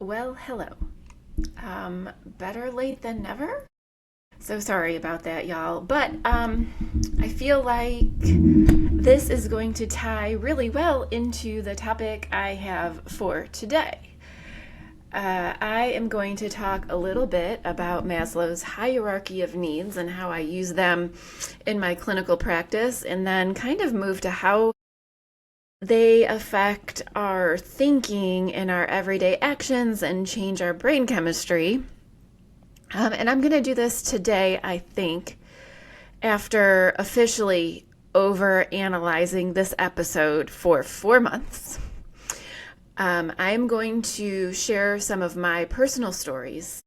Well, hello. Better late than never? So sorry about that, y'all. But I feel like this is going to tie really well into the topic I have for today. I am going to talk a little bit about Maslow's hierarchy of needs and how I use them in my clinical practice, and then kind of move to how they affect our thinking and our everyday actions and change our brain chemistry. And I'm going to do this today, I think, after officially over analyzing this episode for 4 months. I'm going to share some of my personal stories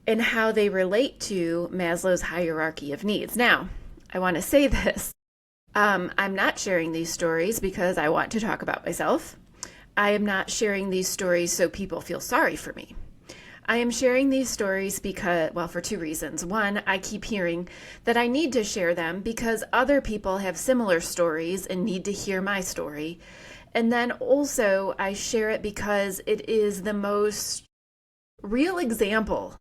and how they relate to Maslow's hierarchy of needs. Now, I want to say this. I'm not sharing these stories because I want to talk about myself. I am not sharing these stories so people feel sorry for me. I am sharing these stories because, well, for two reasons. One, I keep hearing that I need to share them because other people have similar stories and need to hear my story. And then also, I share it because it is the most real example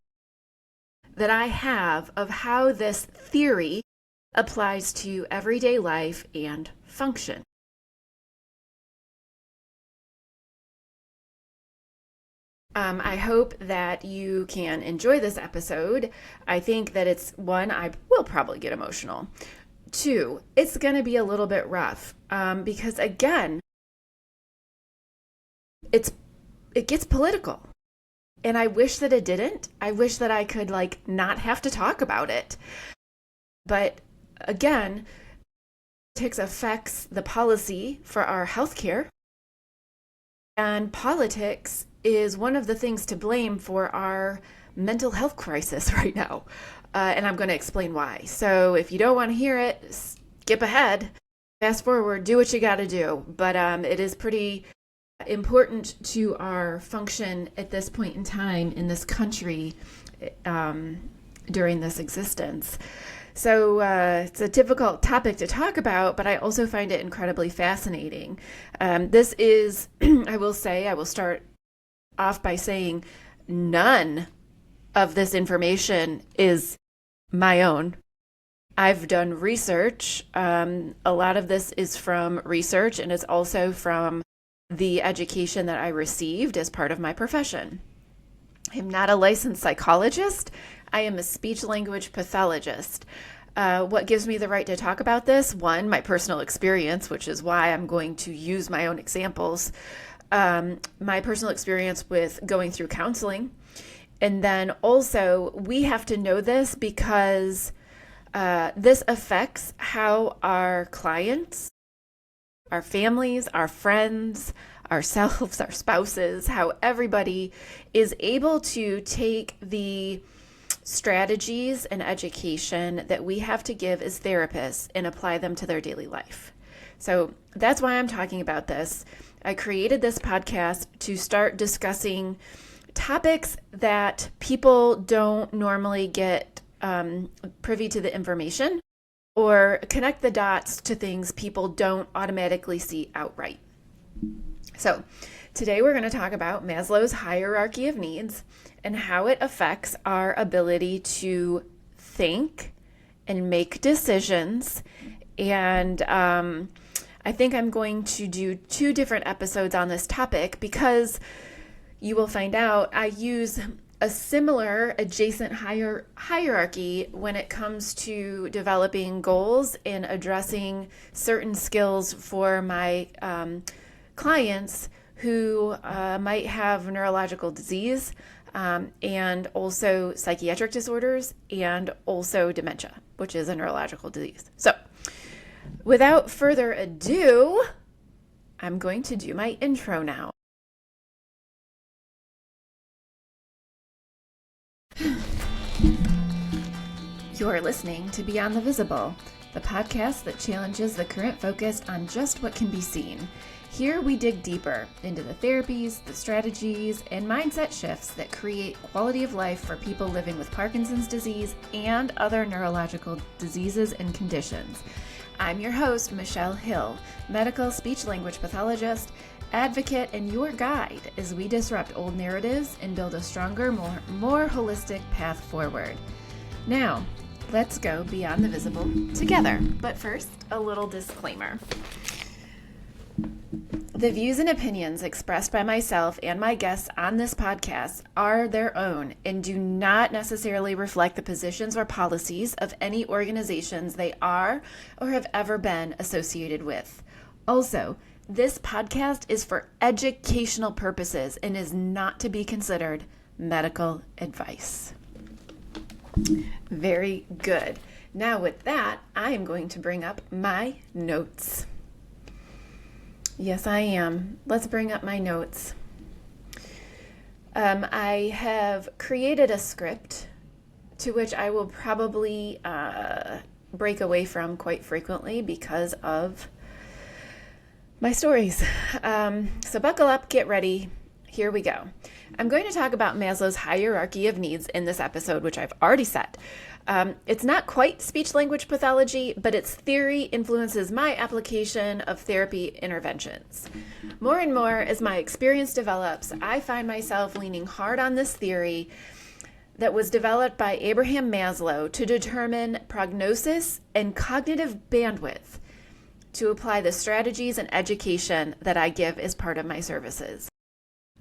that I have of how this theory applies to everyday life and function. I hope that you can enjoy this episode. I think that it's one, I will probably get emotional. Two, it's going to be a little bit rough because again, it gets political. And I wish that it didn't. I wish that I could not have to talk about it. But again, politics affects the policy for our healthcare, and politics is one of the things to blame for our mental health crisis right now. And I'm going to explain why. So if you don't want to hear it, skip ahead, fast forward, do what you got to do. But it is pretty important to our function at this point in time in this country during this existence. So it's a difficult topic to talk about, but I also find it incredibly fascinating. This is, I will start off by saying none of this information is my own. I've done research. A lot of this is from research, and it's also from the education that I received as part of my profession. I'm not a licensed psychologist. I am a speech-language pathologist. What gives me the right to talk about this? One, my personal experience, which is why I'm going to use my own examples. My personal experience with going through counseling. And then also, we have to know this because this affects how our clients, our families, our friends, ourselves, our spouses, how everybody is able to take the strategies and education that we have to give as therapists and apply them to their daily life. So that's why I'm talking about this. I created this podcast to start discussing topics that people don't normally get privy to the information, or connect the dots to things people don't automatically see outright. So today we're going to talk about Maslow's hierarchy of needs and how it affects our ability to think and make decisions. And I think I'm going to do 2 different episodes on this topic because you will find out I use a similar adjacent hierarchy when it comes to developing goals and addressing certain skills for my clients who might have neurological disease and also psychiatric disorders and also dementia, which is a neurological disease. So without further ado, I'm going to do my intro now. You're listening to Beyond the Visible, the podcast that challenges the current focus on just what can be seen. Here we dig deeper into the therapies, the strategies, and mindset shifts that create quality of life for people living with Parkinson's disease and other neurological diseases and conditions. I'm your host, Michelle Hill, medical speech-language pathologist advocate, and your guide as we disrupt old narratives and build a stronger, more holistic path forward. Now, let's go beyond the visible together. But first, a little disclaimer. The views and opinions expressed by myself and my guests on this podcast are their own and do not necessarily reflect the positions or policies of any organizations they are or have ever been associated with. Also, this podcast is for educational purposes and is not to be considered medical advice. Very good. Now with that, I am going to bring up my notes. Yes, I am. Let's bring up my notes. I have created a script to which I will probably break away from quite frequently because of my stories. So buckle up, get ready. Here we go. I'm going to talk about Maslow's hierarchy of needs in this episode, which I've already said. It's not quite speech-language pathology, but its theory influences my application of therapy interventions. More and more, as my experience develops, I find myself leaning hard on this theory that was developed by Abraham Maslow to determine prognosis and cognitive bandwidth to apply the strategies and education that I give as part of my services.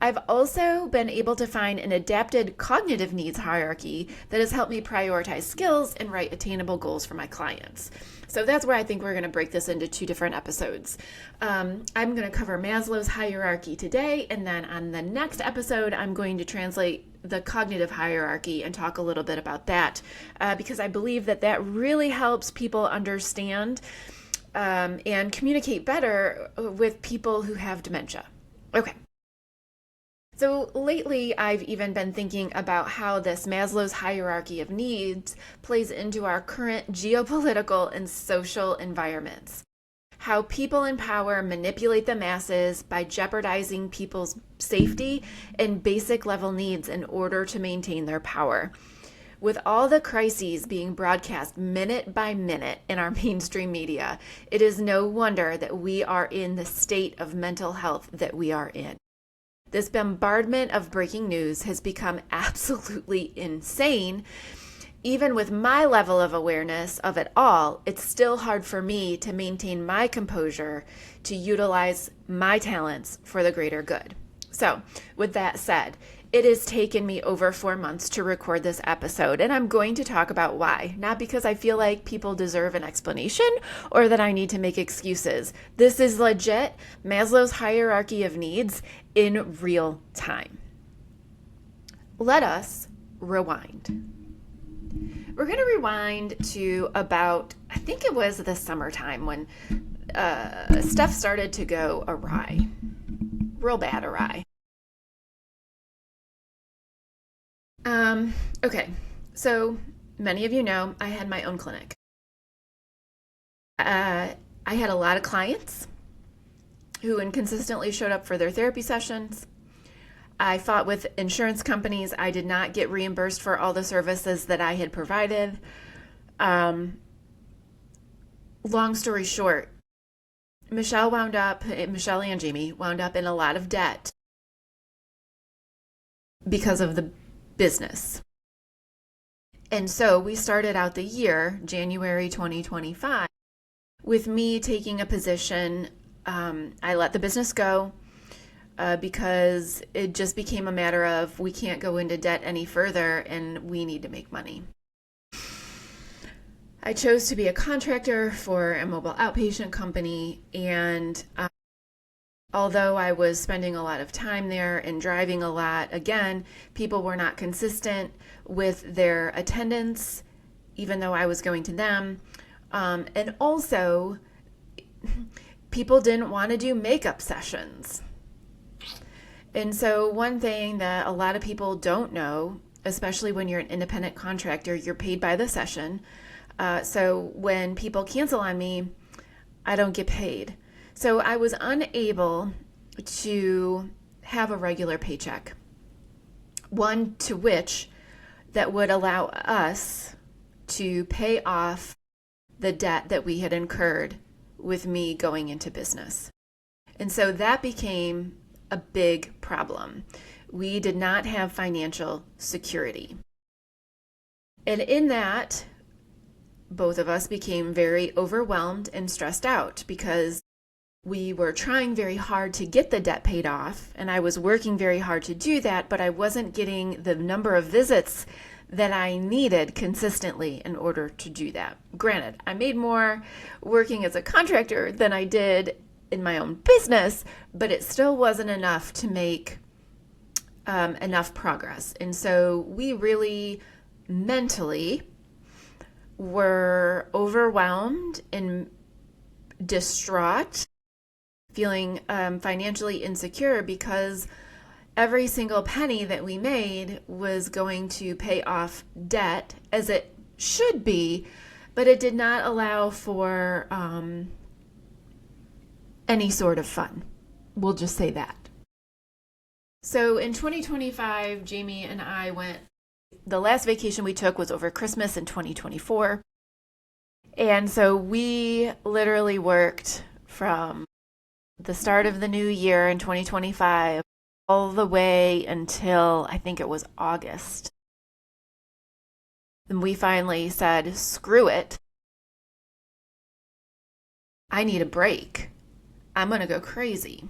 I've also been able to find an adapted cognitive needs hierarchy that has helped me prioritize skills and write attainable goals for my clients. So that's where I think we're going to break this into two different episodes. I'm going to cover Maslow's hierarchy today, and then on the next episode, I'm going to translate the cognitive hierarchy and talk a little bit about that because I believe that that really helps people understand and communicate better with people who have dementia. Okay. So lately, I've even been thinking about how this Maslow's hierarchy of needs plays into our current geopolitical and social environments. How people in power manipulate the masses by jeopardizing people's safety and basic level needs in order to maintain their power. With all the crises being broadcast minute by minute in our mainstream media, it is no wonder that we are in the state of mental health that we are in. This bombardment of breaking news has become absolutely insane. Even with my level of awareness of it all, it's still hard for me to maintain my composure to utilize my talents for the greater good. So, with that said, it has taken me over 4 months to record this episode, and I'm going to talk about why. Not because I feel like people deserve an explanation or that I need to make excuses. This is legit Maslow's hierarchy of needs in real time. Let us rewind. We're going to rewind to about, I think it was the summertime when stuff started to go awry. Real bad awry. Okay, so many of you know I had my own clinic. I had a lot of clients who inconsistently showed up for their therapy sessions. I fought with insurance companies. I did not get reimbursed for all the services that I had provided. Long story short, Michelle and Jamie wound up in a lot of debt because of the business. And so we started out the year, January 2025, with me taking a position. I let the business go because it just became a matter of we can't go into debt any further and we need to make money. I chose to be a contractor for a mobile outpatient company, and although I was spending a lot of time there and driving a lot, again, people were not consistent with their attendance, even though I was going to them. And also, people didn't want to do makeup sessions. And so one thing that a lot of people don't know, especially when you're an independent contractor, you're paid by the session. So when people cancel on me, I don't get paid. So I was unable to have a regular paycheck, one to which that would allow us to pay off the debt that we had incurred with me going into business. And so that became a big problem. We did not have financial security. And in that, both of us became very overwhelmed and stressed out because we were trying very hard to get the debt paid off, and I was working very hard to do that, but I wasn't getting the number of visits that I needed consistently in order to do that. Granted, I made more working as a contractor than I did in my own business, but it still wasn't enough to make enough progress. And so we really mentally were overwhelmed and distraught, feeling financially insecure because every single penny that we made was going to pay off debt, as it should be, but it did not allow for any sort of fun. We'll just say that. So in 2025, Jamie and I went, the last vacation we took was over Christmas in 2024. And so we literally worked from the start of the new year in 2025 all the way until I think it was August. And we finally said, screw it. I need a break. I'm going to go crazy.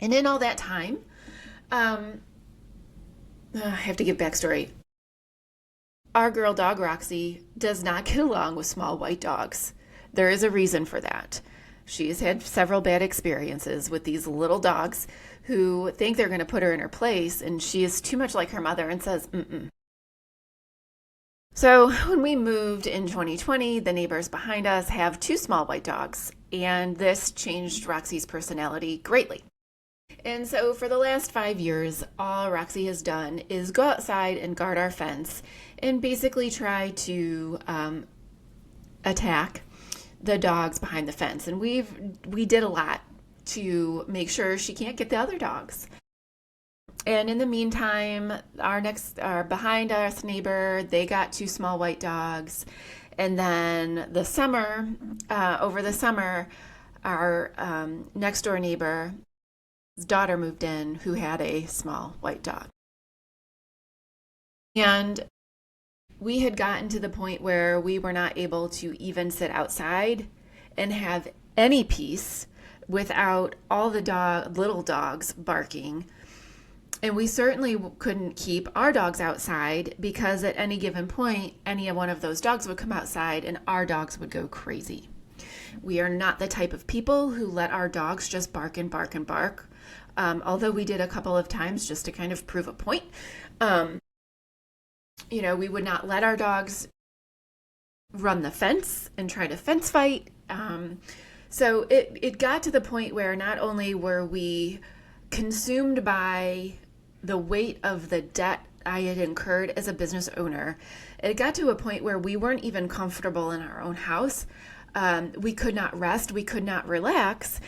And in all that time, I have to give backstory. Our girl dog, Roxy, does not get along with small white dogs. There is a reason for that. She's had several bad experiences with these little dogs who think they're going to put her in her place, and she is too much like her mother and says, mm-mm. So when we moved in 2020, the neighbors behind us have 2 small white dogs, and this changed Roxy's personality greatly. And so for the last 5 years, all Roxy has done is go outside and guard our fence and basically try to attack the dogs behind the fence. And we did a lot to make sure she can't get the other dogs. And in the meantime, our behind us neighbor, they got 2 small white dogs. And then over the summer, our next door neighbor's daughter moved in who had a small white dog. And we had gotten to the point where we were not able to even sit outside and have any peace without all the little dogs barking. And we certainly couldn't keep our dogs outside because at any given point, any one of those dogs would come outside and our dogs would go crazy. We are not the type of people who let our dogs just bark and bark and bark. Although we did a couple of times just to kind of prove a point. We would not let our dogs run the fence and try to fence fight. So it got to the point where not only were we consumed by the weight of the debt I had incurred as a business owner, it got to a point where we weren't even comfortable in our own house. We could not rest, we could not relax,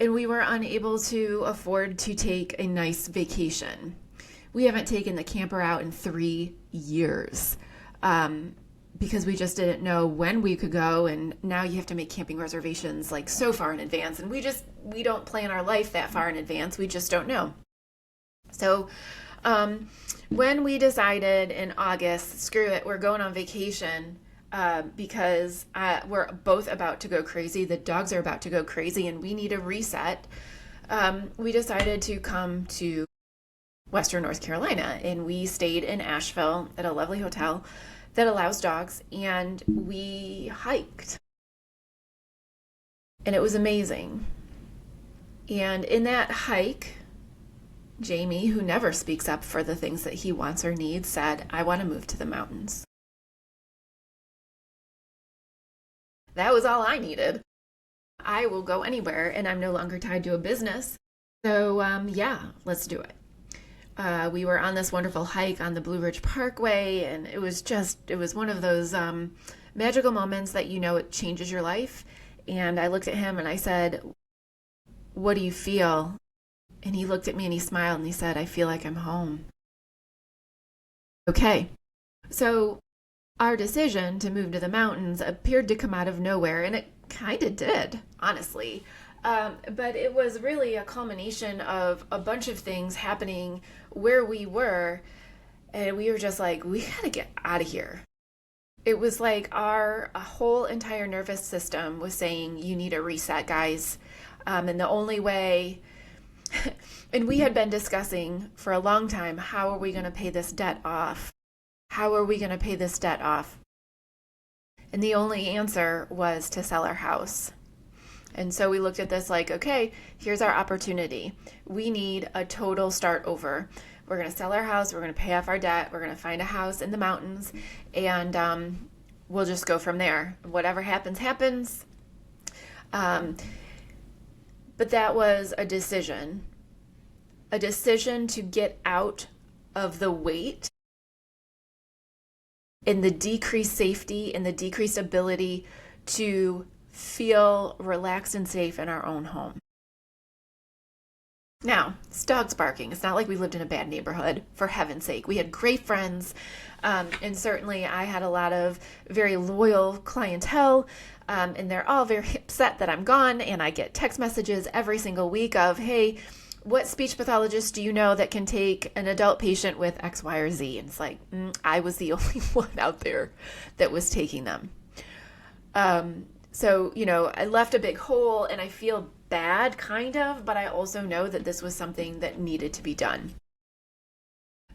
and we were unable to afford to take a nice vacation. We haven't taken the camper out in 3 years because we just didn't know when we could go, and now you have to make camping reservations like so far in advance, and we don't plan our life that far in advance. We just don't know. So when we decided in August, screw it, we're going on vacation because we're both about to go crazy, the dogs are about to go crazy, and we need a reset, we decided to come to Western North Carolina, and we stayed in Asheville at a lovely hotel that allows dogs, and we hiked. And it was amazing. And in that hike, Jamie, who never speaks up for the things that he wants or needs, said, I want to move to the mountains. That was all I needed. I will go anywhere, and I'm no longer tied to a business. So let's do it. We were on this wonderful hike on the Blue Ridge Parkway, and it was one of those magical moments that it changes your life. And I looked at him and I said, what do you feel? And he looked at me and he smiled and he said, I feel like I'm home. Okay. So our decision to move to the mountains appeared to come out of nowhere, and it kind of did, honestly. But it was really a culmination of a bunch of things happening where we were, and we were just like, we gotta get out of here. It was like our whole entire nervous system was saying, you need a reset, guys. And the only way, and we had been discussing for a long time, how are we going to pay this debt off? How are we going to pay this debt off? And the only answer was to sell our house. And so we looked at this like, okay, here's our opportunity. We need a total start over. We're going to sell our house. We're going to pay off our debt. We're going to find a house in the mountains, and we'll just go from there. Whatever happens, happens. But that was a decision to get out of the weight and the decreased safety and the decreased ability to feel relaxed and safe in our own home. Now, it's dogs barking. It's not like we lived in a bad neighborhood, for heaven's sake. We had great friends, and certainly I had a lot of very loyal clientele, and they're all very upset that I'm gone, and I get text messages every single week of, hey, what speech pathologist do you know that can take an adult patient with X, Y, or Z? And it's like, I was the only one out there that was taking them. So, I left a big hole, and I feel bad, kind of, but I also know that this was something that needed to be done.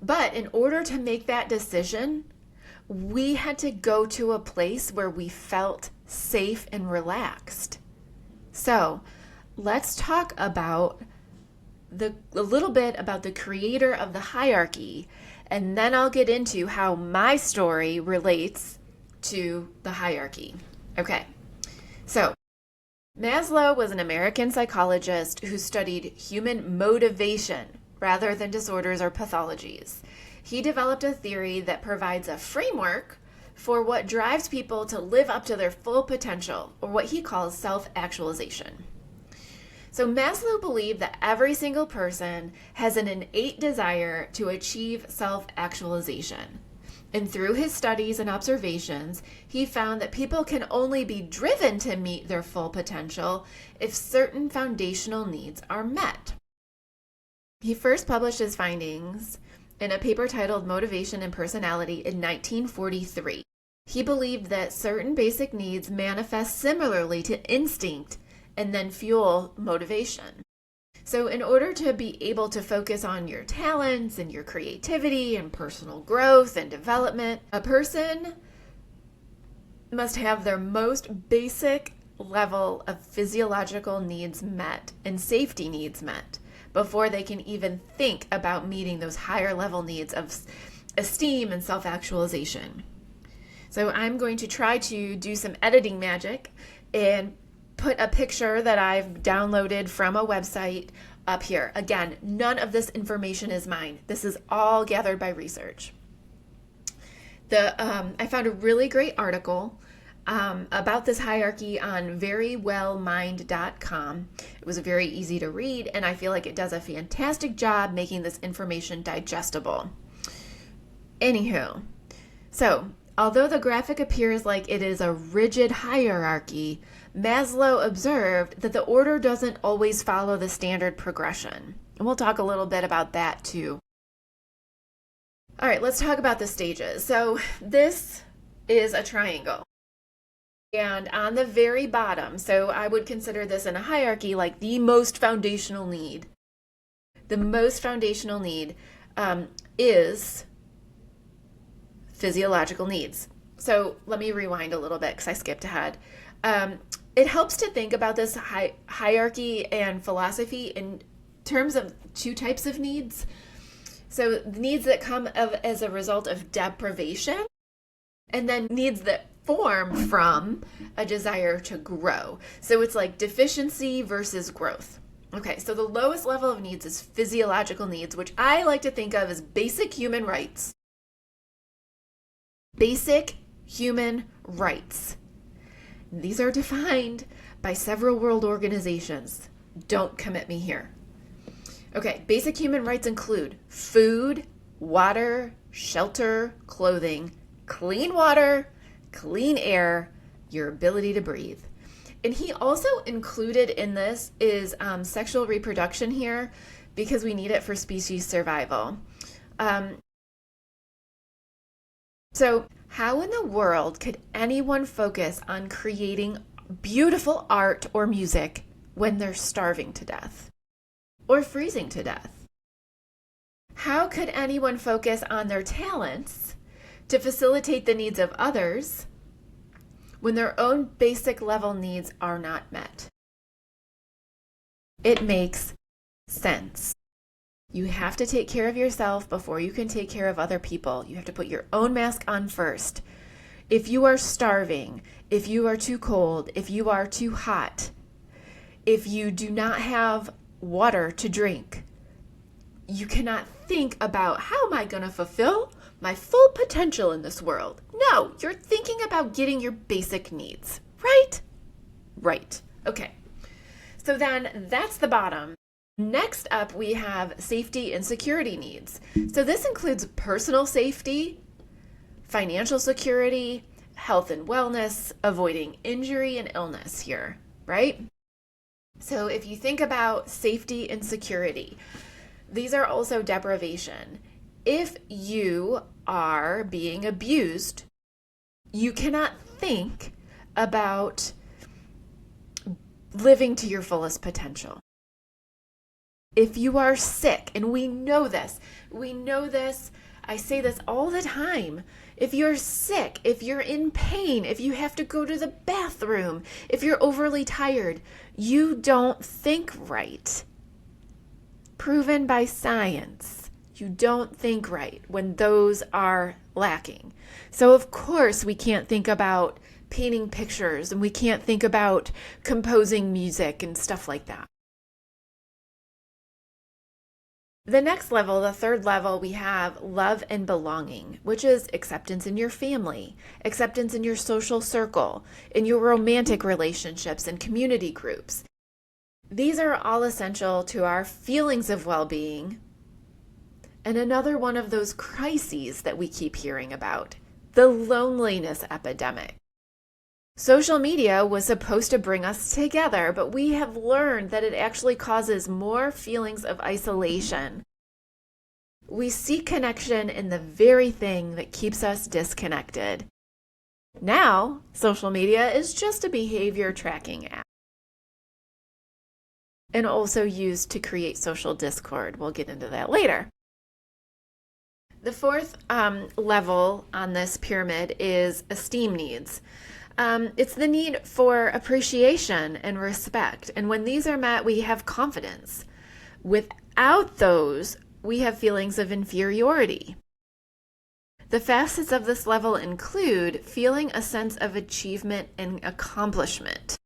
But in order to make that decision, we had to go to a place where we felt safe and relaxed. So let's talk about a little bit about the creator of the hierarchy, and then I'll get into how my story relates to the hierarchy. Okay, so Maslow was an American psychologist who studied human motivation rather than disorders or pathologies. He developed a theory that provides a framework for what drives people to live up to their full potential, or what he calls self-actualization. So Maslow believed that every single person has an innate desire to achieve self-actualization. And through his studies and observations, he found that people can only be driven to meet their full potential if certain foundational needs are met. He first published his findings in a paper titled Motivation and Personality in 1943. He believed that certain basic needs manifest similarly to instinct and then fuel motivation. So in order to be able to focus on your talents and your creativity and personal growth and development, a person must have their most basic level of physiological needs met and safety needs met before they can even think about meeting those higher level needs of esteem and self-actualization. So I'm going to try to do some editing magic and put a picture that I've downloaded from a website up here. Again, none of this information is mine. This is all gathered by research. I found a really great article about this hierarchy on verywellmind.com. It was very easy to read, and I feel like it does a fantastic job making this information digestible. Anywho, so although the graphic appears like it is a rigid hierarchy, Maslow observed that the order doesn't always follow the standard progression. And we'll talk a little bit about that too. All right, let's talk about the stages. So this is a triangle. And on the very bottom, so I would consider this in a hierarchy like the most foundational need. The most foundational need is physiological needs. So let me rewind a little bit because I skipped ahead. It helps to think about this hierarchy and philosophy in terms of two types of needs. So the needs that come as a result of deprivation, and then needs that form from a desire to grow. So it's like deficiency versus growth. Okay, so the lowest level of needs is physiological needs, which I like to think of as basic human rights. Basic human rights. These are defined by several world organizations. Don't commit me here. Okay, basic human rights include food, water, shelter, clothing, clean water, clean air, your ability to breathe. And he also included in this is sexual reproduction here because we need it for species survival. So how in the world could anyone focus on creating beautiful art or music when they're starving to death or freezing to death? How could anyone focus on their talents to facilitate the needs of others when their own basic level needs are not met? It makes sense. You have to take care of yourself before you can take care of other people. You have to put your own mask on first. If you are starving, if you are too cold, if you are too hot, if you do not have water to drink, you cannot think about how am I going to fulfill my full potential in this world. No, you're thinking about getting your basic needs, right? Right. Okay. So then that's the bottom. Next up, we have safety and security needs. So this includes personal safety, financial security, health and wellness, avoiding injury and illness here, right? So if you think about safety and security, these are also deprivation. If you are being abused, you cannot think about living to your fullest potential. If you are sick, and we know this, I say this all the time. If you're sick, if you're in pain, if you have to go to the bathroom, if you're overly tired, you don't think right. Proven by science, you don't think right when those are lacking. So of course we can't think about painting pictures and we can't think about composing music and stuff like that. The next level, the third level, we have love and belonging, which is acceptance in your family, acceptance in your social circle, in your romantic relationships and community groups. These are all essential to our feelings of well-being. And another one of those crises that we keep hearing about, the loneliness epidemic. Social media was supposed to bring us together, but we have learned that it actually causes more feelings of isolation. We seek connection in the very thing that keeps us disconnected. Now, social media is just a behavior tracking app and also used to create social discord. We'll get into that later. The fourth level on this pyramid is esteem needs. It's the need for appreciation and respect. And when these are met, we have confidence. Without those, we have feelings of inferiority. The facets of this level include feeling a sense of achievement and accomplishment.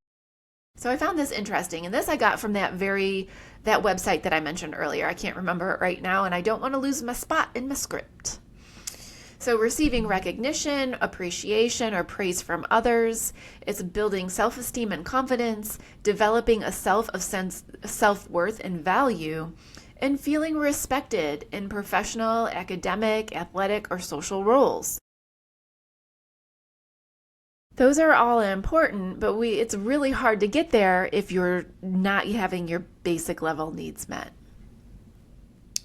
So I found this interesting, and this I got from that website that I mentioned earlier. I can't remember it right now, and I don't want to lose my spot in my script. So receiving recognition, appreciation, or praise from others, it's building self-esteem and confidence, developing a self-worth and value, and feeling respected in professional, academic, athletic, or social roles. Those are all important, but it's really hard to get there if you're not having your basic level needs met.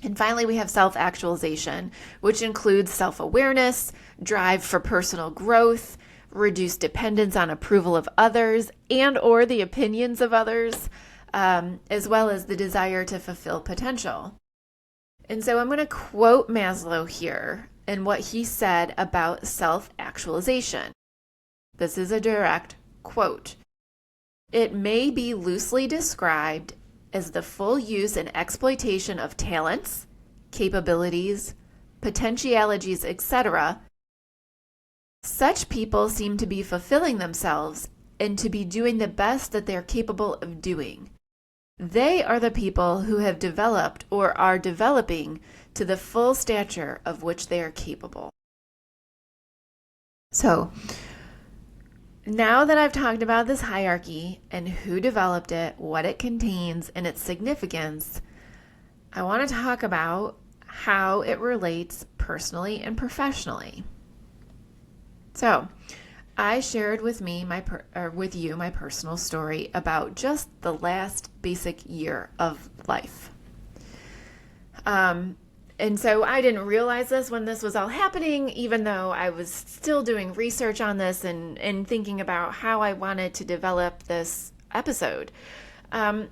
And finally, we have self-actualization, which includes self-awareness, drive for personal growth, reduced dependence on approval of others and or the opinions of others, as well as the desire to fulfill potential. And so I'm going to quote Maslow here and what he said about self-actualization. This is a direct quote. It may be loosely described as the full use and exploitation of talents, capabilities, potentialities, etc. Such people seem to be fulfilling themselves and to be doing the best that they're capable of doing. They are the people who have developed or are developing to the full stature of which they are capable. So, now that I've talked about this hierarchy and who developed it, what it contains, and its significance, I want to talk about how it relates personally and professionally. So, I shared with with you my personal story about just the last basic year of life. And so I didn't realize this when this was all happening, even though I was still doing research on this and thinking about how I wanted to develop this episode. And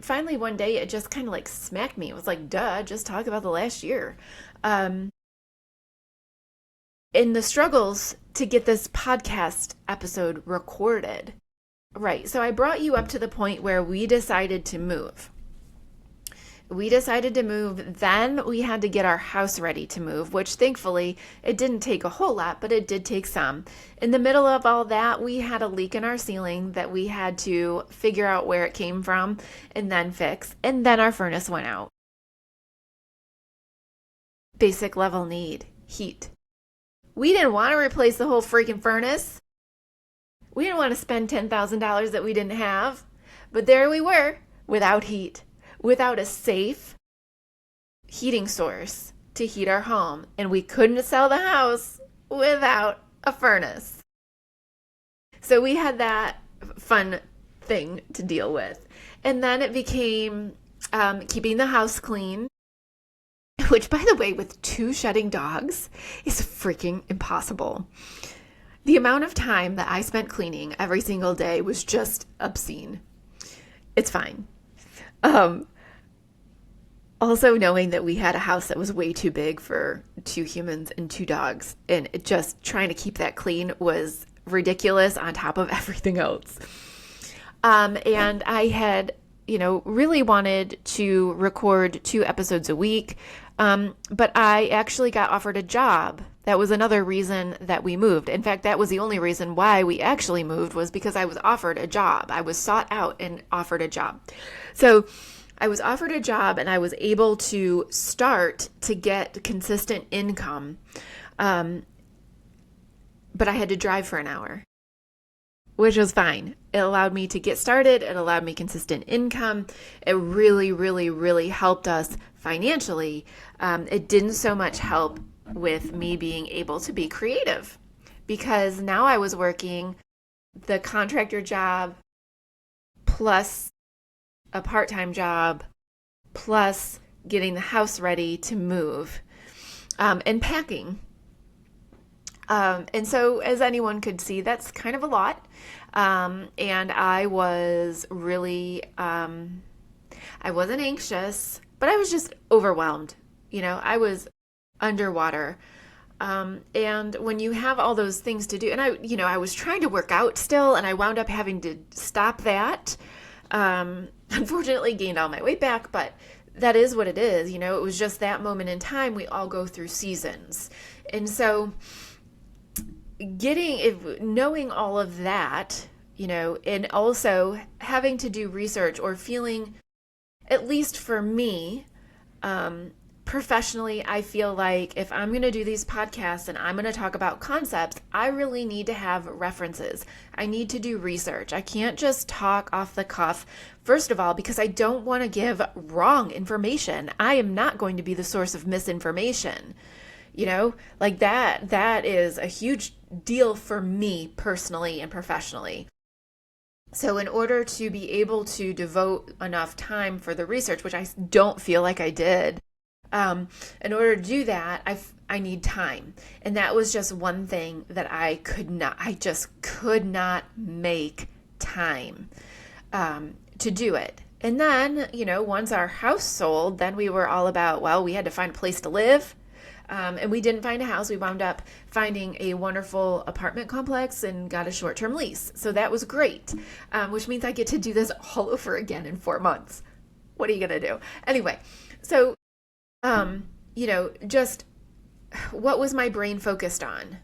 finally, one day, it just kind of like smacked me. It was like, duh, just talk about the last year. In the struggles to get this podcast episode recorded. Right. So I brought you up to the point where we decided to move. Then we had to get our house ready to move, which thankfully it didn't take a whole lot, but it did take some. In the middle of all that, we had a leak in our ceiling that we had to figure out where it came from and then fix. And then our furnace went out. Basic level need, heat. We didn't want to replace the whole freaking furnace. We didn't want to spend $10,000 that we didn't have. But there we were, without heat. Without a safe heating source to heat our home. And we couldn't sell the house without a furnace. So we had that fun thing to deal with. And then it became keeping the house clean, which, by the way, with 2 shedding dogs is freaking impossible. The amount of time that I spent cleaning every single day was just obscene. It's fine. Also knowing that we had a house that was way too big for 2 humans and 2 dogs, and just trying to keep that clean was ridiculous on top of everything else. And I had, really wanted to record 2 episodes a week, but I actually got offered a job. That was another reason that we moved. In fact, that was the only reason why we actually moved, was because I was offered a job. I was sought out and offered a job. So I was offered a job and I was able to start to get consistent income. But I had to drive for an hour, which was fine. It allowed me to get started. It allowed me consistent income. It really, really, really helped us financially. It didn't so much help with me being able to be creative, because now I was working the contractor job plus a part-time job plus getting the house ready to move, and packing. And so, as anyone could see, that's kind of a lot. And I was really, I wasn't anxious, but I was just overwhelmed. I was underwater. And when you have all those things to do, and I was trying to work out still, and I wound up having to stop that. Unfortunately gained all my weight back, but that is what it is. It was just that moment in time. We all go through seasons. And so knowing all of that, and also having to do research, or feeling, at least for me, professionally, I feel like if I'm going to do these podcasts and I'm going to talk about concepts, I really need to have references. I need to do research. I can't just talk off the cuff, first of all, because I don't want to give wrong information. I am not going to be the source of misinformation. Like that is a huge deal for me personally and professionally. So in order to be able to devote enough time for the research, which I don't feel like I did, in order to do that, I need time. And that was just one thing that I just could not make time to do it. And then, once our house sold, then we were all about, well, we had to find a place to live. And we didn't find a house. We wound up finding a wonderful apartment complex and got a short-term lease. So that was great, which means I get to do this all over again in 4 months. What are you going to do? Anyway, so, just what was my brain focused on?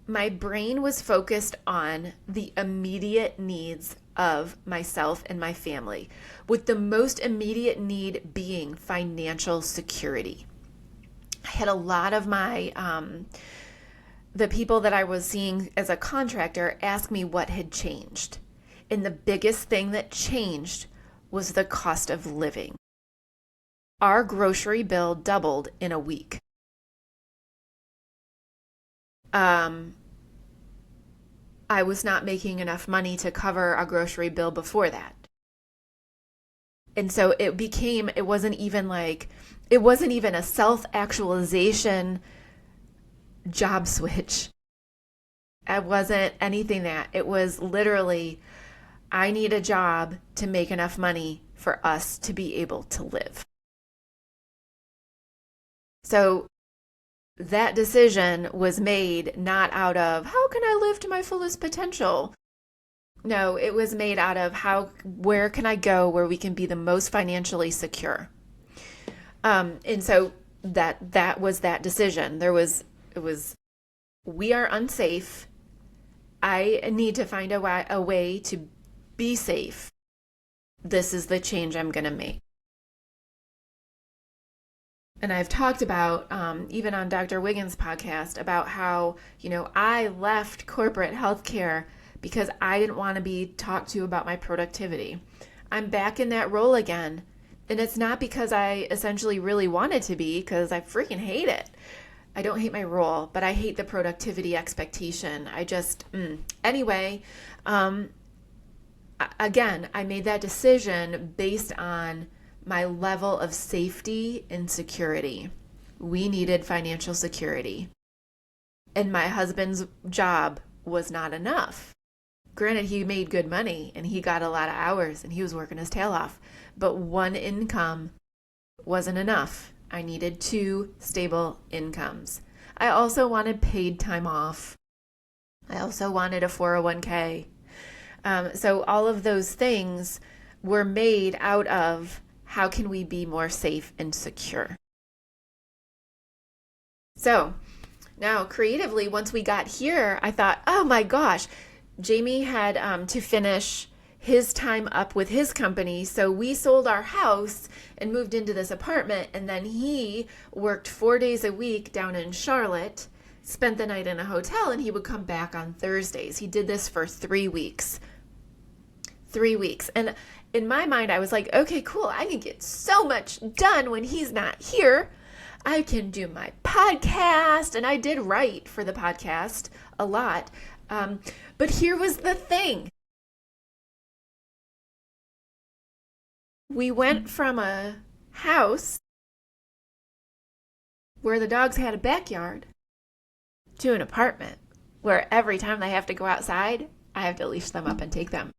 My brain was focused on the immediate needs of myself and my family, with the most immediate need being financial security. I had a lot of my, the people that I was seeing as a contractor ask me what had changed. And the biggest thing that changed was the cost of living. Our grocery bill doubled in a week. I was not making enough money to cover a grocery bill before that. And so it wasn't even a self-actualization job switch. It wasn't anything that. It was literally, I need a job to make enough money for us to be able to live. So that decision was made not out of, how can I live to my fullest potential? No, it was made out of, where can I go where we can be the most financially secure? And so that was that decision. We are unsafe. I need to find a way to be safe. This is the change I'm going to make. And I've talked about, even on Dr. Wiggins' podcast, about how, I left corporate healthcare because I didn't want to be talked to about my productivity. I'm back in that role again. And it's not because I essentially really wanted to be, because I freaking hate it. I don't hate my role, but I hate the productivity expectation. Anyway, again, I made that decision based on my level of safety and security. We needed financial security. And my husband's job was not enough. Granted, he made good money and he got a lot of hours and he was working his tail off, but one income wasn't enough. I needed 2 stable incomes. I also wanted paid time off. I also wanted a 401k. So all of those things were made out of, how can we be more safe and secure? So now creatively, once we got here, I thought, oh my gosh, Jamie had to finish his time up with his company. So we sold our house and moved into this apartment. And then he worked 4 days a week down in Charlotte, spent the night in a hotel, and he would come back on Thursdays. He did this for 3 weeks. 3 weeks. And in my mind, I was like, okay, cool. I can get so much done when he's not here. I can do my podcast. And I did write for the podcast a lot. But here was the thing. We went from a house where the dogs had a backyard to an apartment where every time they have to go outside, I have to leash them up and take them.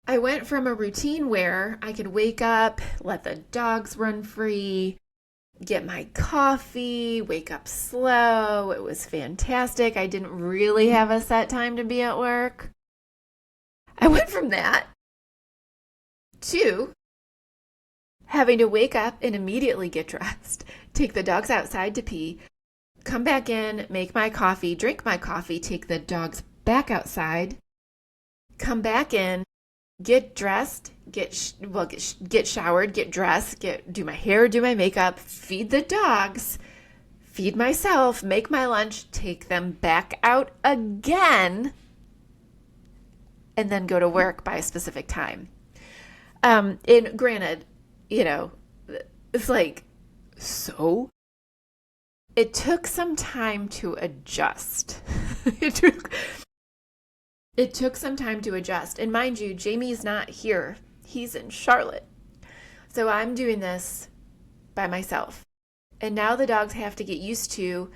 I went from a routine where I could wake up, let the dogs run free, get my coffee, wake up slow. It was fantastic. I didn't really have a set time to be at work. I went from that to having to wake up and immediately get dressed, take the dogs outside to pee, come back in, make my coffee, drink my coffee, take the dogs back outside, come back in, get dressed, get showered, get dressed, do my hair, do my makeup, feed the dogs, feed myself, make my lunch, take them back out again, and then go to work by a specific time. And granted, it's like, so it took some time to adjust. It took some time to adjust. And mind you, Jamie's not here. He's in Charlotte. So I'm doing this by myself. And now the dogs have to get used to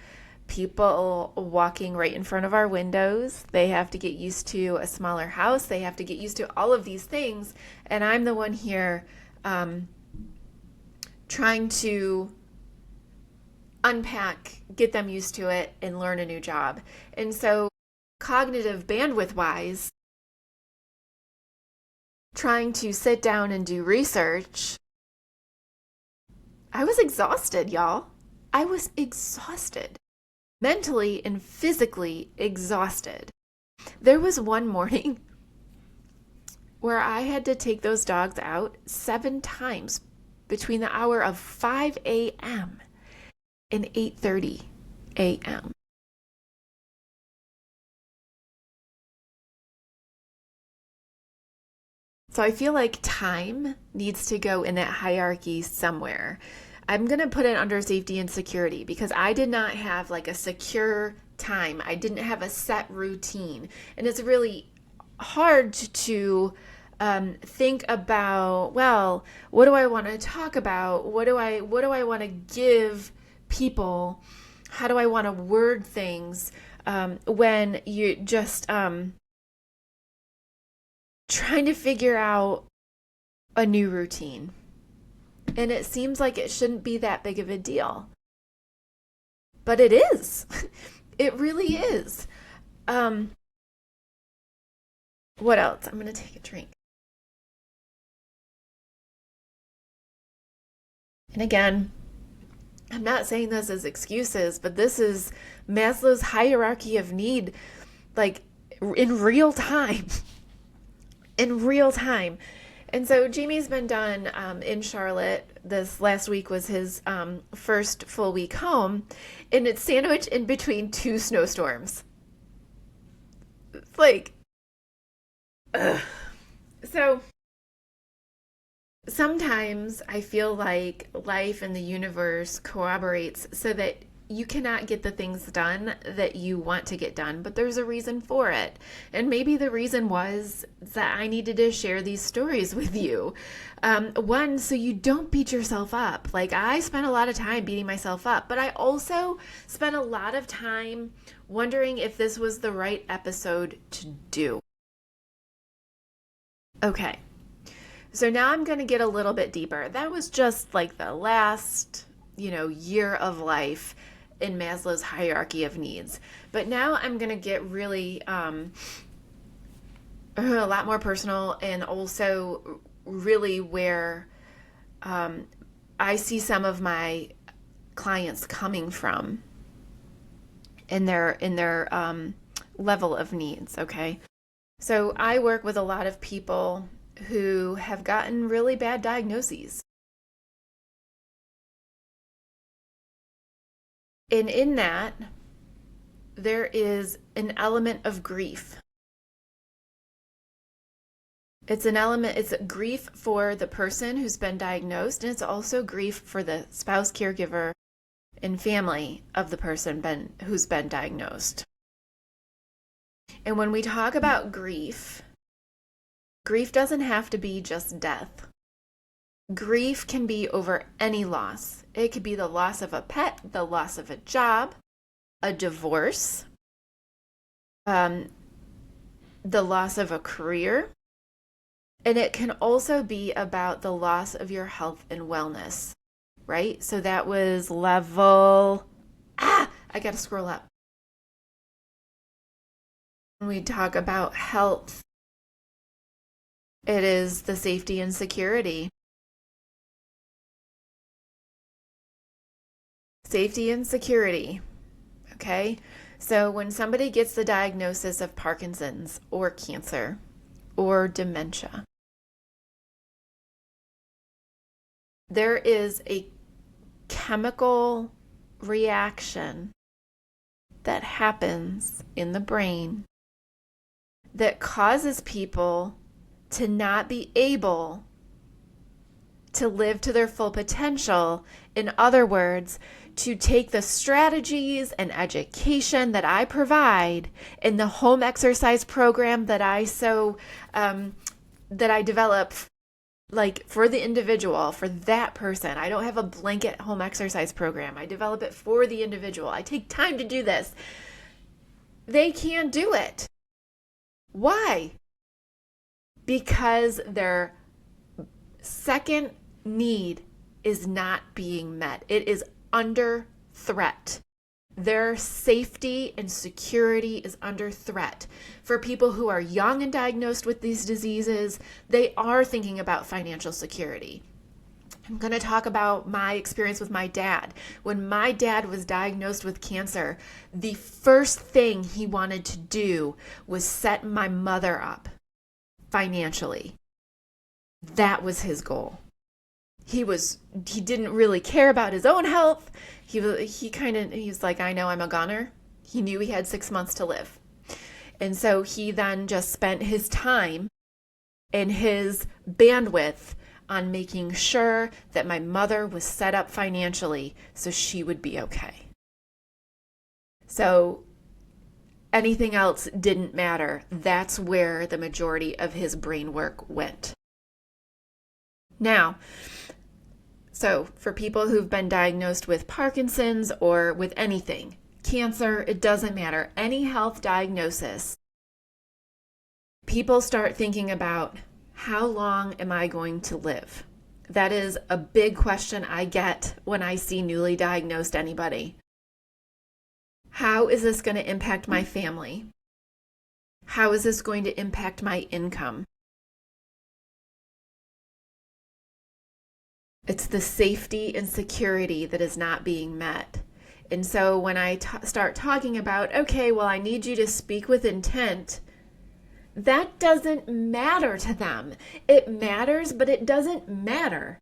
people walking right in front of our windows. They have to get used to a smaller house. They have to get used to all of these things. And I'm the one here trying to unpack, get them used to it, and learn a new job. And so cognitive bandwidth wise, trying to sit down and do research, I was exhausted, y'all. I was exhausted. Mentally and physically exhausted. There was one morning where I had to take those dogs out 7 times between the hour of 5 a.m. and 8:30 a.m. So I feel like time needs to go in that hierarchy somewhere. I'm going to put it under safety and security because I did not have like a secure time. I didn't have a set routine. And it's really hard to think about, well, what do I want to talk about? What do I want to give people? How do I want to word things when you just trying to figure out a new routine? And it seems like it shouldn't be that big of a deal. But it is. It really is. What else? I'm going to take a drink. And again, I'm not saying this as excuses, but this is Maslow's hierarchy of need, like in real time. In real time. And so Jamie's been done in Charlotte. This last week was his first full week home, and it's sandwiched in between two snowstorms. It's like, ugh. So sometimes I feel like life and the universe cooperates so that you cannot get the things done that you want to get done, but there's a reason for it. And maybe the reason was that I needed to share these stories with you. One, so you don't beat yourself up. Like, I spent a lot of time beating myself up, but I also spent a lot of time wondering if this was the right episode to do. Okay. So now I'm going to get a little bit deeper. That was just like the last, year of life in Maslow's hierarchy of needs. But now I'm going to get really a lot more personal, and also really where I see some of my clients coming from in their level of needs, okay? So I work with a lot of people who have gotten really bad diagnoses. And in that, there is an element of grief. It's grief for the person who's been diagnosed, and it's also grief for the spouse, caregiver, and family of the person who's been diagnosed. And when we talk about grief doesn't have to be just death. Grief can be over any loss. It could be the loss of a pet, the loss of a job, a divorce, the loss of a career. And it can also be about the loss of your health and wellness, right? So that was level, I got to scroll up. When we talk about health, it is the safety and security. Safety and security, okay? So when somebody gets the diagnosis of Parkinson's or cancer or dementia, there is a chemical reaction that happens in the brain that causes people to not be able to live to their full potential. In other words, to take the strategies and education that I provide in the home exercise program that I develop, like for the individual, for that person. I don't have a blanket home exercise program. I develop it for the individual. I take time to do this. They can't do it. Why? Because their second need is not being met. It is under threat. Their safety and security is under threat. For people who are young and diagnosed with these diseases, they are thinking about financial security. I'm going to talk about my experience with my dad. When my dad was diagnosed with cancer, the first thing he wanted to do was set my mother up financially. That was his goal. He didn't really care about his own health. He's like, I know I'm a goner. He knew he had 6 months to live. And so he then just spent his time and his bandwidth on making sure that my mother was set up financially so she would be okay. So anything else didn't matter. That's where the majority of his brain work went. Now, so for people who've been diagnosed with Parkinson's or with anything, cancer, it doesn't matter, any health diagnosis, people start thinking about, how long am I going to live? That is a big question I get when I see newly diagnosed anybody. How is this going to impact my family? How is this going to impact my income? It's the safety and security that is not being met. And so when I start talking about, okay, well, I need you to speak with intent, that doesn't matter to them. It matters, but it doesn't matter.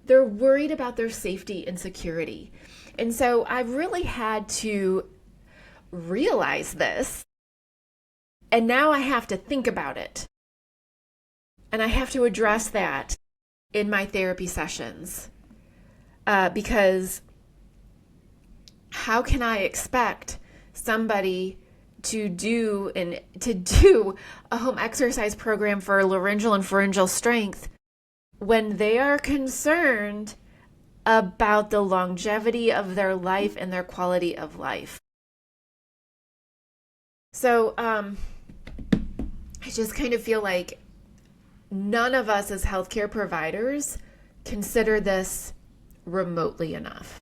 They're worried about their safety and security. And so I've really had to realize this. And now I have to think about it. And I have to address that in my therapy sessions. Because how can I expect somebody to do a home exercise program for laryngeal and pharyngeal strength when they are concerned about the longevity of their life and their quality of life? So I just kind of feel like none of us as healthcare providers consider this remotely enough.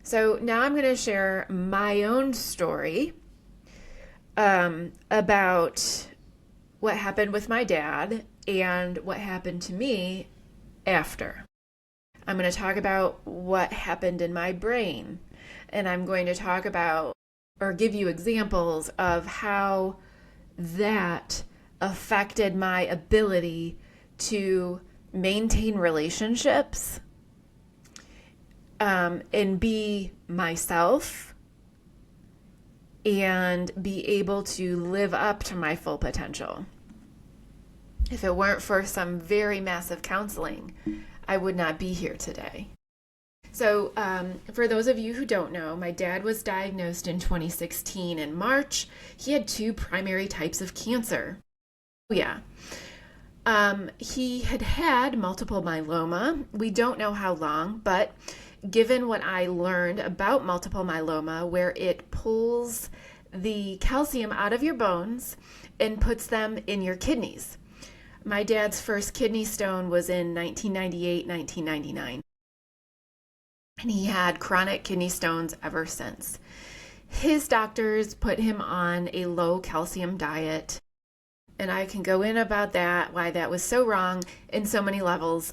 So now I'm going to share my own story about what happened with my dad and what happened to me after. I'm going to talk about what happened in my brain, and I'm going to talk about or give you examples of how that affected my ability to maintain relationships and be myself and be able to live up to my full potential. If it weren't for some very massive counseling, I would not be here today. So for those of you who don't know, my dad was diagnosed in 2016 in March. He had 2 primary types of cancer. Yeah. He had multiple myeloma. We don't know how long, but given what I learned about multiple myeloma, where it pulls the calcium out of your bones and puts them in your kidneys. My dad's first kidney stone was in 1998, 1999. And he had chronic kidney stones ever since. His doctors put him on a low calcium diet. And I can go in about that, why that was so wrong in so many levels.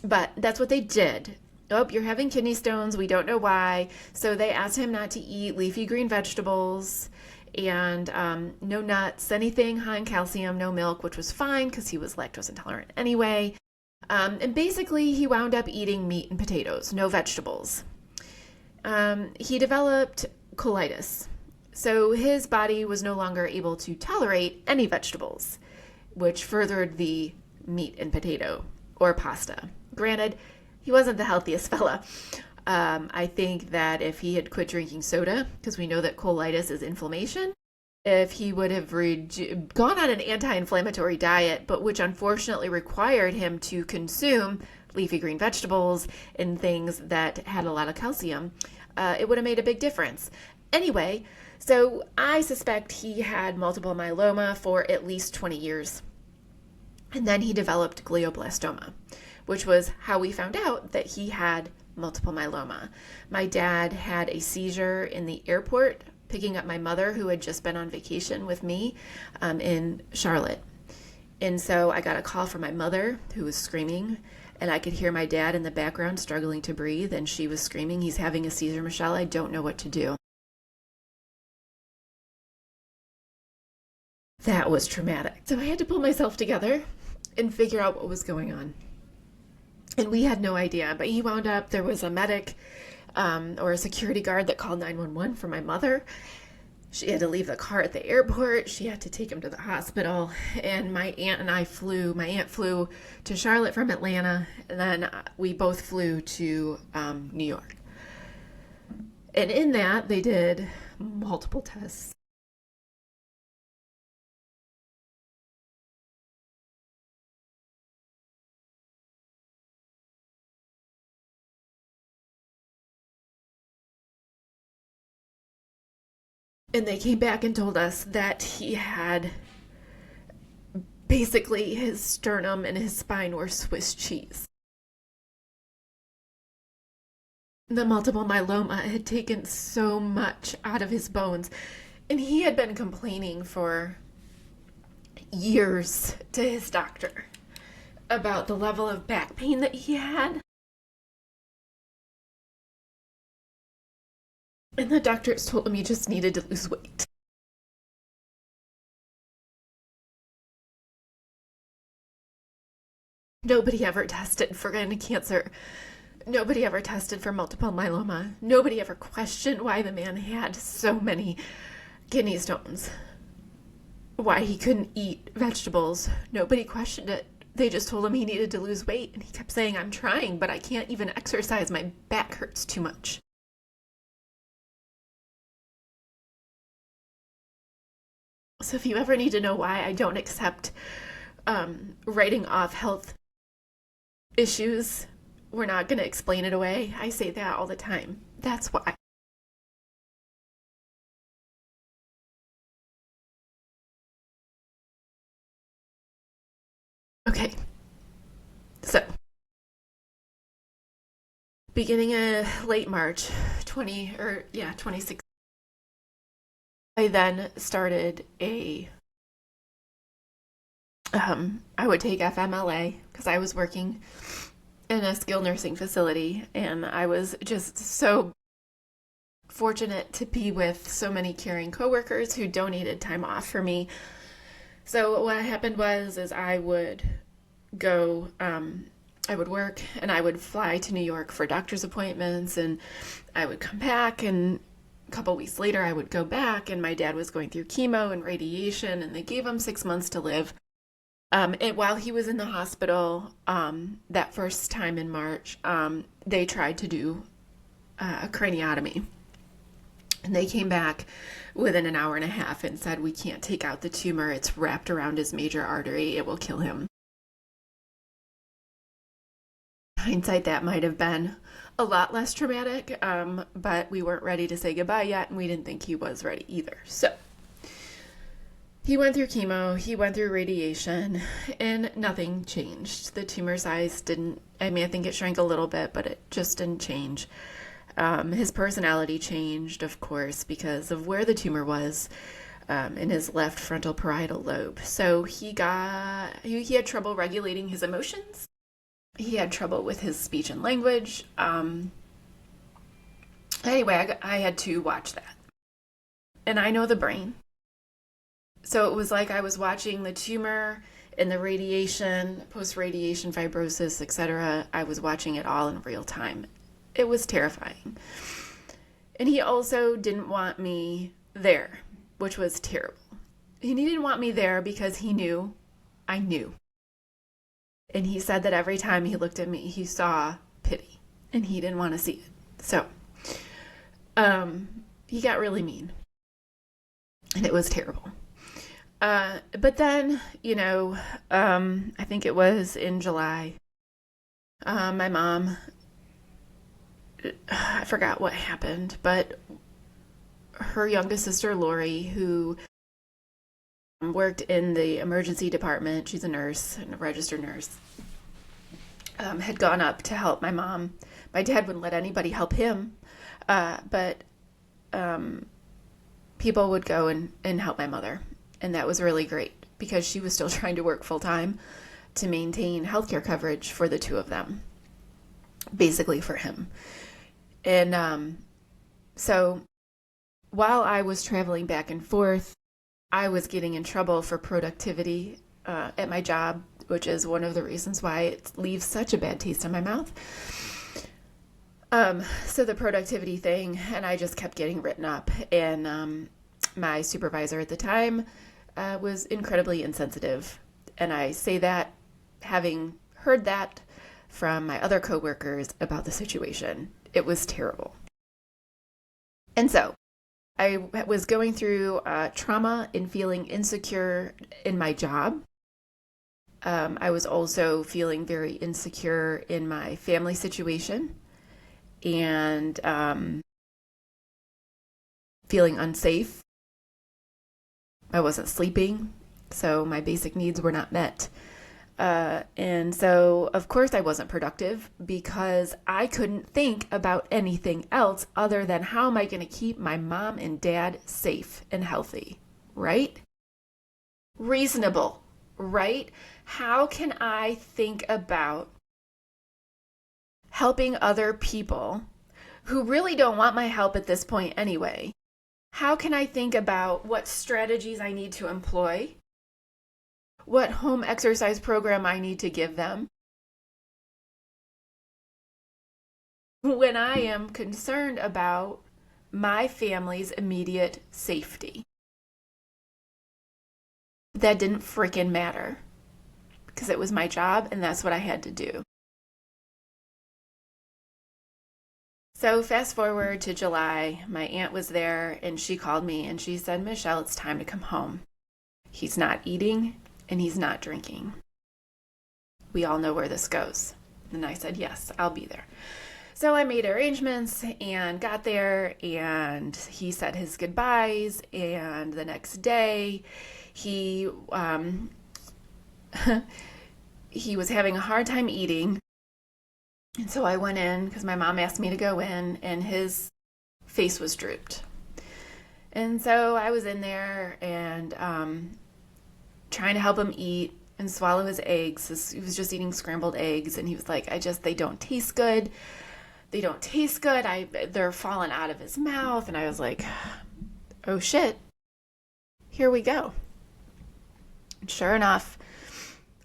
But that's what they did. Oh, you're having kidney stones. We don't know why. So they asked him not to eat leafy green vegetables and no nuts, anything high in calcium, no milk, which was fine because he was lactose intolerant anyway. And basically, he wound up eating meat and potatoes, no vegetables. He developed colitis. So his body was no longer able to tolerate any vegetables, which furthered the meat and potato or pasta. Granted, he wasn't the healthiest fella. I think that if he had quit drinking soda, because we know that colitis is inflammation, if he would have gone on an anti-inflammatory diet, but which unfortunately required him to consume leafy green vegetables and things that had a lot of calcium, it would have made a big difference. Anyway, so I suspect he had multiple myeloma for at least 20 years. And then he developed glioblastoma, which was how we found out that he had multiple myeloma. My dad had a seizure in the airport picking up my mother, who had just been on vacation with me in Charlotte. And so I got a call from my mother, who was screaming, and I could hear my dad in the background struggling to breathe, and she was screaming, "He's having a seizure, Michelle. I don't know what to do." That was traumatic. So I had to pull myself together and figure out what was going on. And we had no idea, but he wound up, there was a medic or a security guard that called 911 for my mother. She had to leave the car at the airport. She had to take him to the hospital. And my aunt flew to Charlotte from Atlanta. And then we both flew to New York. And in that, they did multiple tests. And they came back and told us that he had basically his sternum and his spine were Swiss cheese. The multiple myeloma had taken so much out of his bones, and he had been complaining for years to his doctor about the level of back pain that he had. And the doctors told him he just needed to lose weight. Nobody ever tested for any cancer. Nobody ever tested for multiple myeloma. Nobody ever questioned why the man had so many kidney stones. Why he couldn't eat vegetables. Nobody questioned it. They just told him he needed to lose weight. And he kept saying, I'm trying, but I can't even exercise. My back hurts too much. So if you ever need to know why I don't accept writing off health issues, we're not going to explain it away. I say that all the time. That's why. Okay. So, beginning of late March 26. I then started I would take FMLA because I was working in a skilled nursing facility, and I was just so fortunate to be with so many caring coworkers who donated time off for me. So what happened is I would go, I would work, and I would fly to New York for doctor's appointments, and I would come back, and a couple weeks later I would go back, and my dad was going through chemo and radiation, and they gave him 6 months to live. And while he was in the hospital, that first time in March, they tried to do a craniotomy. And they came back within an hour and a half and said, we can't take out the tumor. It's wrapped around his major artery. It will kill him. Hindsight, that might have been a lot less traumatic, but we weren't ready to say goodbye yet, and we didn't think he was ready either. So he went through chemo, he went through radiation, and nothing changed. The tumor size I think it shrank a little bit, but it just didn't change. His personality changed, of course, because of where the tumor was in his left frontal parietal lobe. So he had trouble regulating his emotions. He had trouble with his speech and language. Anyway, I had to watch that. And I know the brain. So it was like I was watching the tumor and the radiation, post-radiation fibrosis, etc. I was watching it all in real time. It was terrifying. And he also didn't want me there, which was terrible. He didn't want me there because he knew I knew. And he said that every time he looked at me, he saw pity, and he didn't want to see it. So he got really mean, and it was terrible. But then, I think it was in July, my mom, I forgot what happened, but her youngest sister, Lori, who worked in the emergency department, she's a nurse, and a registered nurse, had gone up to help my mom. My dad wouldn't let anybody help him, but people would go and help my mother. And that was really great because she was still trying to work full time to maintain healthcare coverage for the two of them, basically for him. And so while I was traveling back and forth, I was getting in trouble for productivity at my job, which is one of the reasons why it leaves such a bad taste in my mouth. So the productivity thing, and I just kept getting written up. And my supervisor at the time was incredibly insensitive. And I say that having heard that from my other coworkers about the situation. It was terrible. And so I was going through trauma and feeling insecure in my job. I was also feeling very insecure in my family situation and feeling unsafe. I wasn't sleeping, so my basic needs were not met. And so, of course, I wasn't productive because I couldn't think about anything else other than how am I going to keep my mom and dad safe and healthy, right? Reasonable, right? How can I think about helping other people who really don't want my help at this point anyway? How can I think about what strategies I need to employ? What home exercise program I need to give them when I am concerned about my family's immediate safety? That didn't freaking matter because it was my job and that's what I had to do. So fast forward to July, my aunt was there and she called me and she said, Michelle, it's time to come home. He's not eating and he's not drinking. We all know where this goes. And I said, yes, I'll be there. So I made arrangements and got there and he said his goodbyes. And the next day he he was having a hard time eating. And so I went in because my mom asked me to go in and his face was drooped. And so I was in there and trying to help him eat and swallow his eggs. He was just eating scrambled eggs and he was like, they don't taste good. They don't taste good. They're falling out of his mouth. And I was like, oh shit, here we go. And sure enough,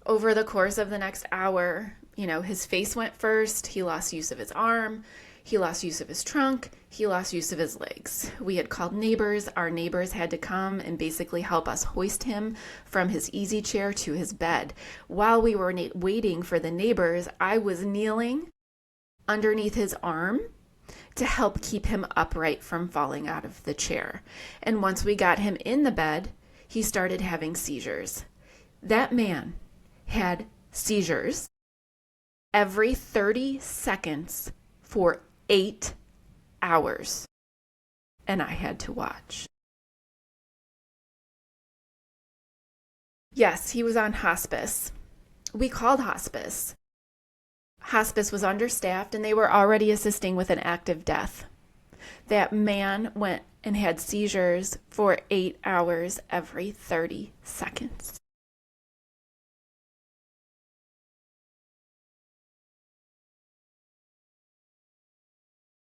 over the course of the next hour, his face went first. He lost use of his arm. He lost use of his trunk. He lost use of his legs. We had called neighbors. Our neighbors had to come and basically help us hoist him from his easy chair to his bed. While we were waiting for the neighbors, I was kneeling underneath his arm to help keep him upright from falling out of the chair. And once we got him in the bed, he started having seizures. That man had seizures every 30 seconds for 8 hours. And I had to watch. Yes, he was on hospice. We called hospice. Hospice was understaffed and they were already assisting with an active death. That man went and had seizures for 8 hours every 30 seconds.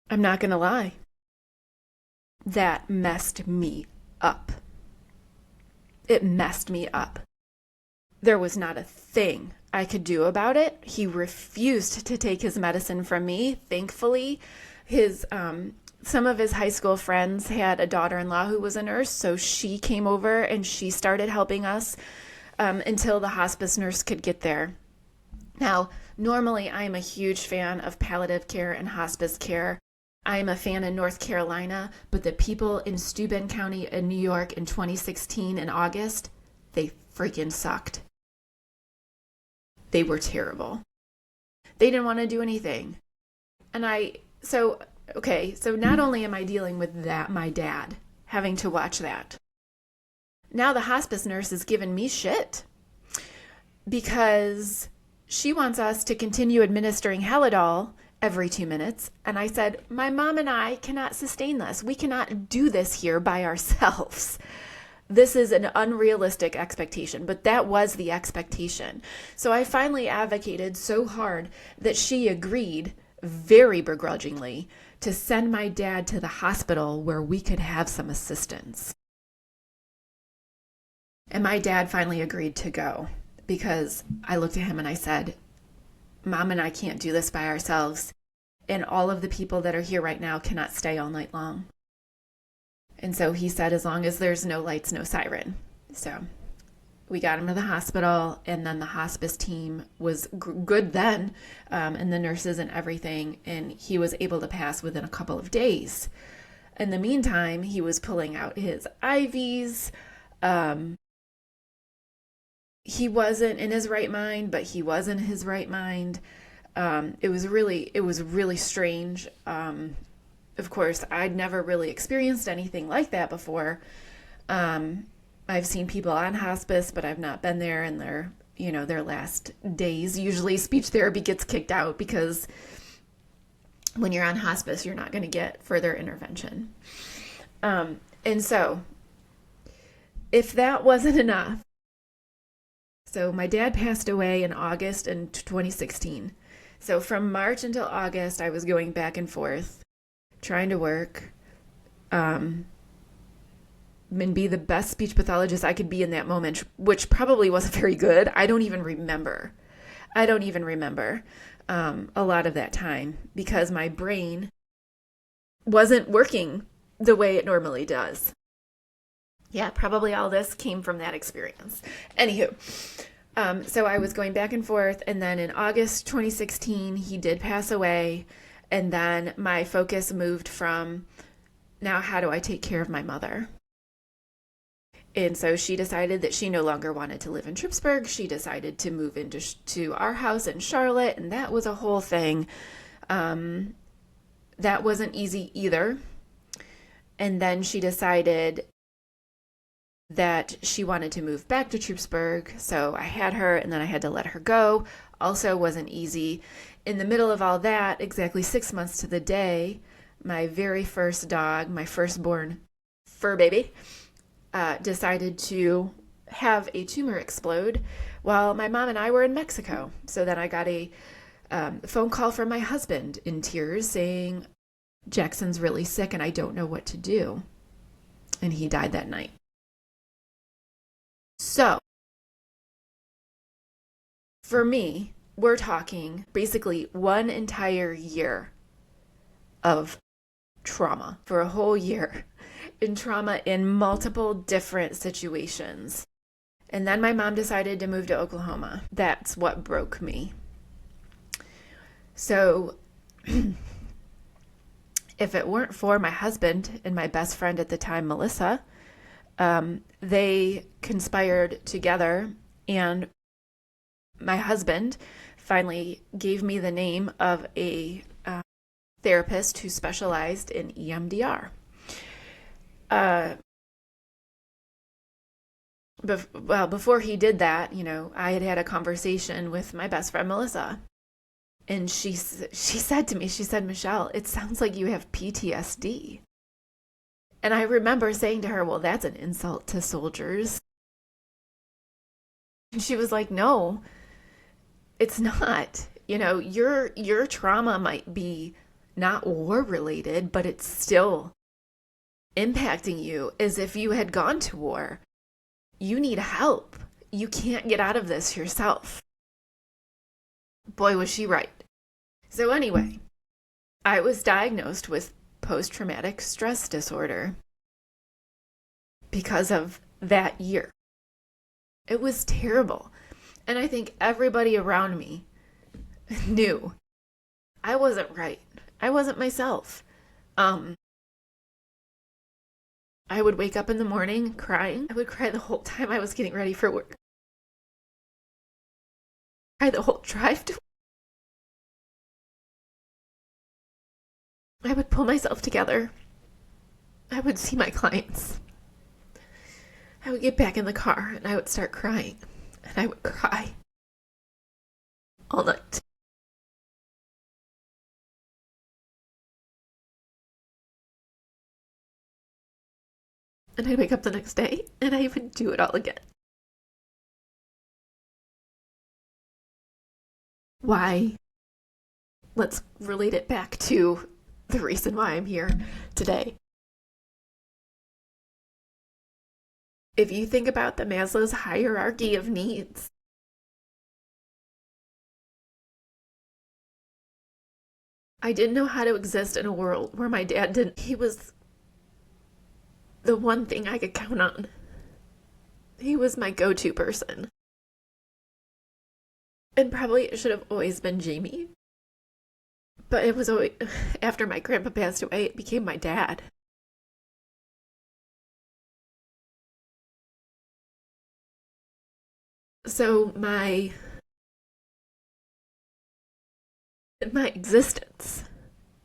I'm not going to lie. That messed me up. It messed me up. There was not a thing I could do about it. He refused to take his medicine from me. Thankfully, some of his high school friends had a daughter-in-law who was a nurse, so she came over and she started helping us until the hospice nurse could get there. Now, normally I am a huge fan of palliative care and hospice care. I am a fan in North Carolina, but the people in Steuben County in New York in 2016 in August, they freaking sucked. They were terrible. They didn't want to do anything. So not only am I dealing with that, my dad, having to watch that. Now the hospice nurse is giving me shit because she wants us to continue administering Halidol every 2 minutes. And I said, my mom and I cannot sustain this. We cannot do this here by ourselves. This is an unrealistic expectation, but that was the expectation. So I finally advocated so hard that she agreed, very begrudgingly, to send my dad to the hospital where we could have some assistance. And my dad finally agreed to go because I looked at him and I said, Mom and I can't do this by ourselves, and all of the people that are here right now cannot stay all night long. And so he said, as long as there's no lights, no siren. So we got him to the hospital, and then the hospice team was good then, and the nurses and everything, and he was able to pass within a couple of days. In the meantime, he was pulling out his IVs. Um, he wasn't in his right mind, but he was in his right mind. It was really strange. Of course, I'd never really experienced anything like that before. Um, I've seen people on hospice, but I've not been there in their last days. Usually speech therapy gets kicked out because when you're on hospice, you're not going to get further intervention. And so if that wasn't enough, so my dad passed away in August in 2016. So from March until August, I was going back and forth, trying to work, um, and be the best speech pathologist I could be in that moment, which probably wasn't very good. I don't even remember. A lot of that time because my brain wasn't working the way it normally does. Yeah, probably all this came from that experience. Anywho, so I was going back and forth, and then in August 2016, he did pass away, and then my focus moved from now, how do I take care of my mother? And so she decided that she no longer wanted to live in Trippsburg. She decided to move into to our house in Charlotte, and that was a whole thing. Um, that wasn't easy either. And then she decided that she wanted to move back to Troopsburg. So I had her and then I had to let her go. Also wasn't easy. In the middle of all that, exactly 6 months to the day, my very first dog, my firstborn fur baby, decided to have a tumor explode while my mom and I were in Mexico. So then I got a phone call from my husband in tears saying, Jackson's really sick and I don't know what to do. And he died that night. So, for me, we're talking basically one entire year of trauma, for a whole year, in trauma in multiple different situations. And then my mom decided to move to Oklahoma. That's what broke me. So, if it weren't for my husband and my best friend at the time, Melissa, they conspired together, and my husband finally gave me the name of a therapist who specialized in EMDR. Before he did that, I had had a conversation with my best friend Melissa, and she said to me, she said, Michelle, it sounds like you have PTSD. And I remember saying to her, well, that's an insult to soldiers. And she was like, no, it's not. Your trauma might be not war related, but it's still impacting you as if you had gone to war. You need help. You can't get out of this yourself. Boy, was she right. So anyway, I was diagnosed with post-traumatic stress disorder because of that year. It was terrible. And I think everybody around me knew I wasn't right. I wasn't myself. I would wake up in the morning crying. I would cry the whole time I was getting ready for work. Cry the whole drive to work. I would pull myself together. I would see my clients. I would get back in the car and I would start crying. And I would cry all night. And I'd wake up the next day and I would do it all again. Why? Let's relate it back to the reason why I'm here today. If you think about the Maslow's hierarchy of needs, I didn't know how to exist in a world where my dad didn't. He was the one thing I could count on. He was my go-to person. And probably it should have always been Jamie. But it was always, after my grandpa passed away, it became my dad. So my existence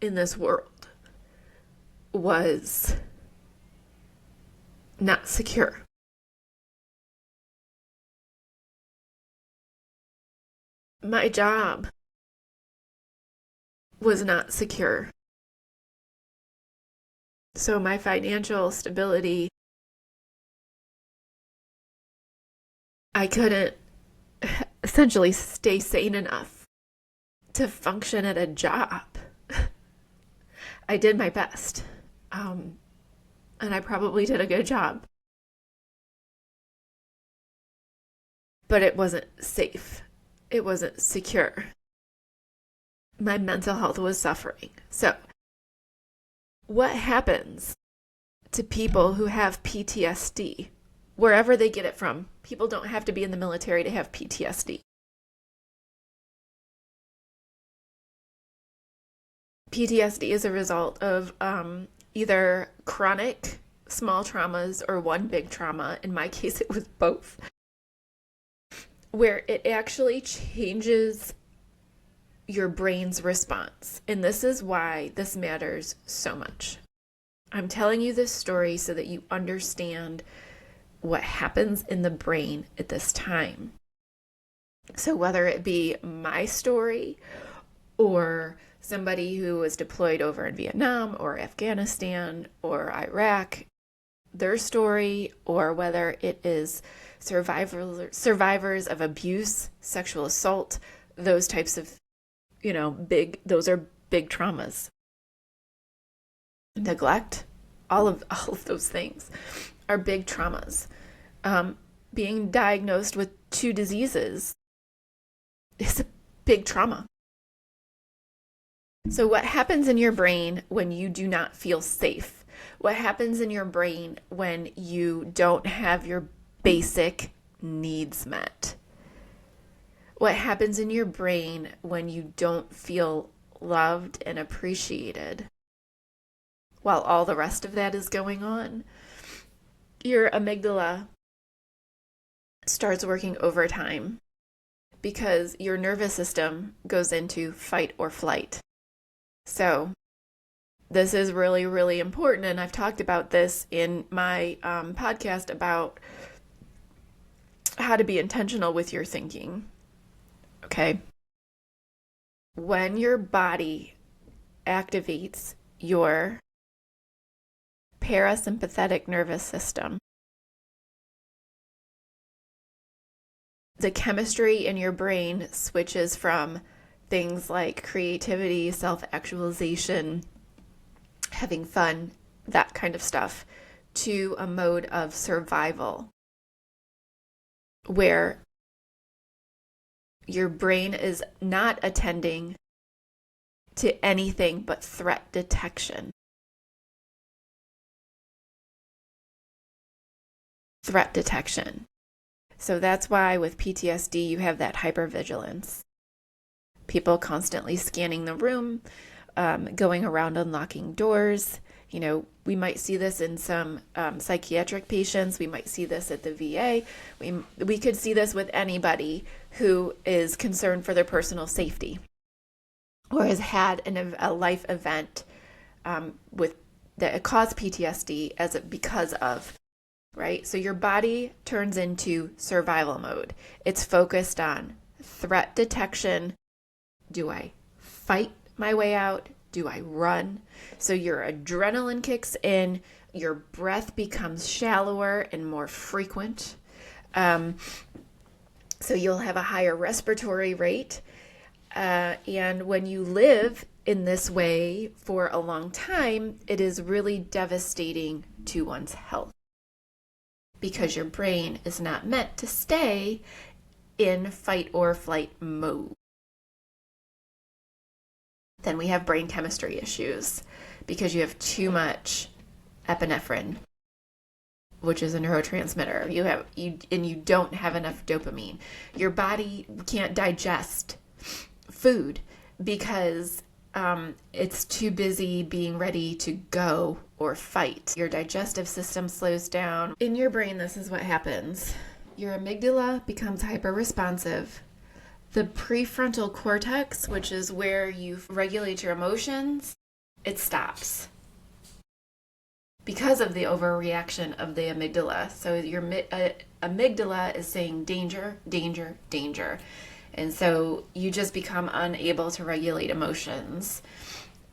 in this world was not secure. My job was not secure. So my financial stability, I couldn't essentially stay sane enough to function at a job. I did my best. And I probably did a good job. But it wasn't safe. It wasn't secure. My mental health was suffering. So, what happens to people who have PTSD, wherever they get it from? People don't have to be in the military to have PTSD. PTSD is a result of either chronic small traumas or one big trauma. In my case, it was both, where it actually changes your brain's response. And this is why this matters so much. I'm telling you this story so that you understand what happens in the brain at this time. So whether it be my story or somebody who was deployed over in Vietnam or Afghanistan or Iraq, their story, or whether it is survivors of abuse, sexual assault, those types of, those are big traumas. Neglect, all of those things are big traumas. Being diagnosed with 2 diseases is a big trauma. So what happens in your brain when you do not feel safe? What happens in your brain when you don't have your basic needs met? What happens in your brain when you don't feel loved and appreciated while all the rest of that is going on? Your amygdala starts working overtime because your nervous system goes into fight or flight. So this is really, really important. And I've talked about this in my podcast about how to be intentional with your thinking. Okay. When your body activates your parasympathetic nervous system, the chemistry in your brain switches from things like creativity, self-actualization, having fun, that kind of stuff, to a mode of survival, where your brain is not attending to anything but threat detection. Threat detection. So that's why with PTSD you have that hypervigilance. People constantly scanning the room, going around unlocking doors. We might see this in some psychiatric patients. We might see this at the VA. We could see this with anybody who is concerned for their personal safety or has had a life event that caused PTSD because of, right? So your body turns into survival mode. It's focused on threat detection. Do I fight my way out? Do I run? So your adrenaline kicks in, your breath becomes shallower and more frequent. So you'll have a higher respiratory rate. And when you live in this way for a long time, it is really devastating to one's health because your brain is not meant to stay in fight or flight mode. Then we have brain chemistry issues because you have too much epinephrine, which is a neurotransmitter. You don't have enough dopamine. Your body can't digest food because it's too busy being ready to go or fight. Your digestive system slows down. In your brain, this is what happens. Your amygdala becomes hyperresponsive. The prefrontal cortex, which is where you regulate your emotions, it stops because of the overreaction of the amygdala. So your amygdala is saying danger, danger, danger. And so you just become unable to regulate emotions.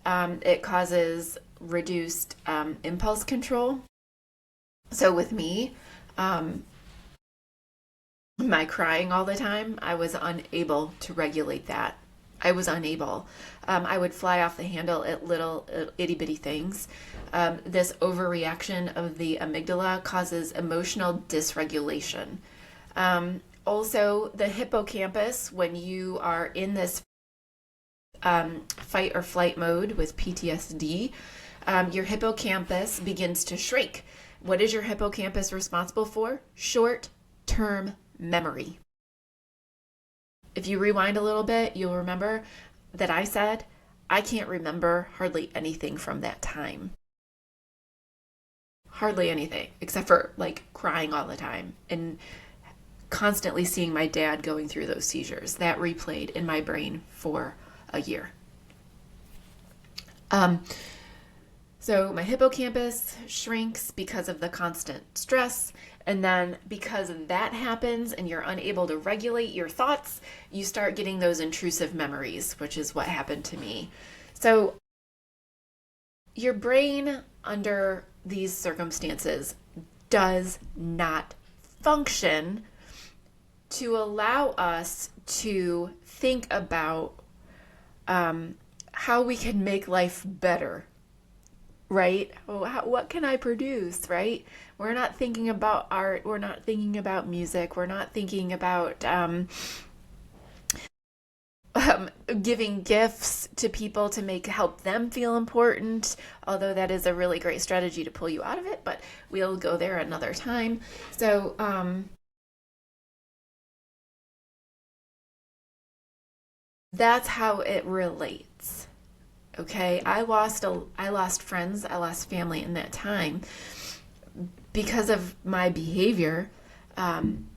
It causes reduced impulse control. So with me, my crying all the time, I was unable to regulate that. I was unable. I would fly off the handle at little itty bitty things. This overreaction of the amygdala causes emotional dysregulation. Also, the hippocampus, when you are in this fight or flight mode with PTSD, your hippocampus begins to shrink. What is your hippocampus responsible for? Short-term memory. If you rewind a little bit, you'll remember that I said, I can't remember hardly anything from that time. Hardly anything, except for like crying all the time and constantly seeing my dad going through those seizures. That replayed in my brain for a year. So my hippocampus shrinks because of the constant stress. And then because that happens and you're unable to regulate your thoughts, you start getting those intrusive memories, which is what happened to me. So your brain under these circumstances does not function to allow us to think about how we can make life better. Right? What can I produce? Right? We're not thinking about art. We're not thinking about music. We're not thinking about giving gifts to people to help them feel important. Although that is a really great strategy to pull you out of it, but we'll go there another time. So that's how it relates. Okay, I lost friends, I lost family in that time because of my behavior, and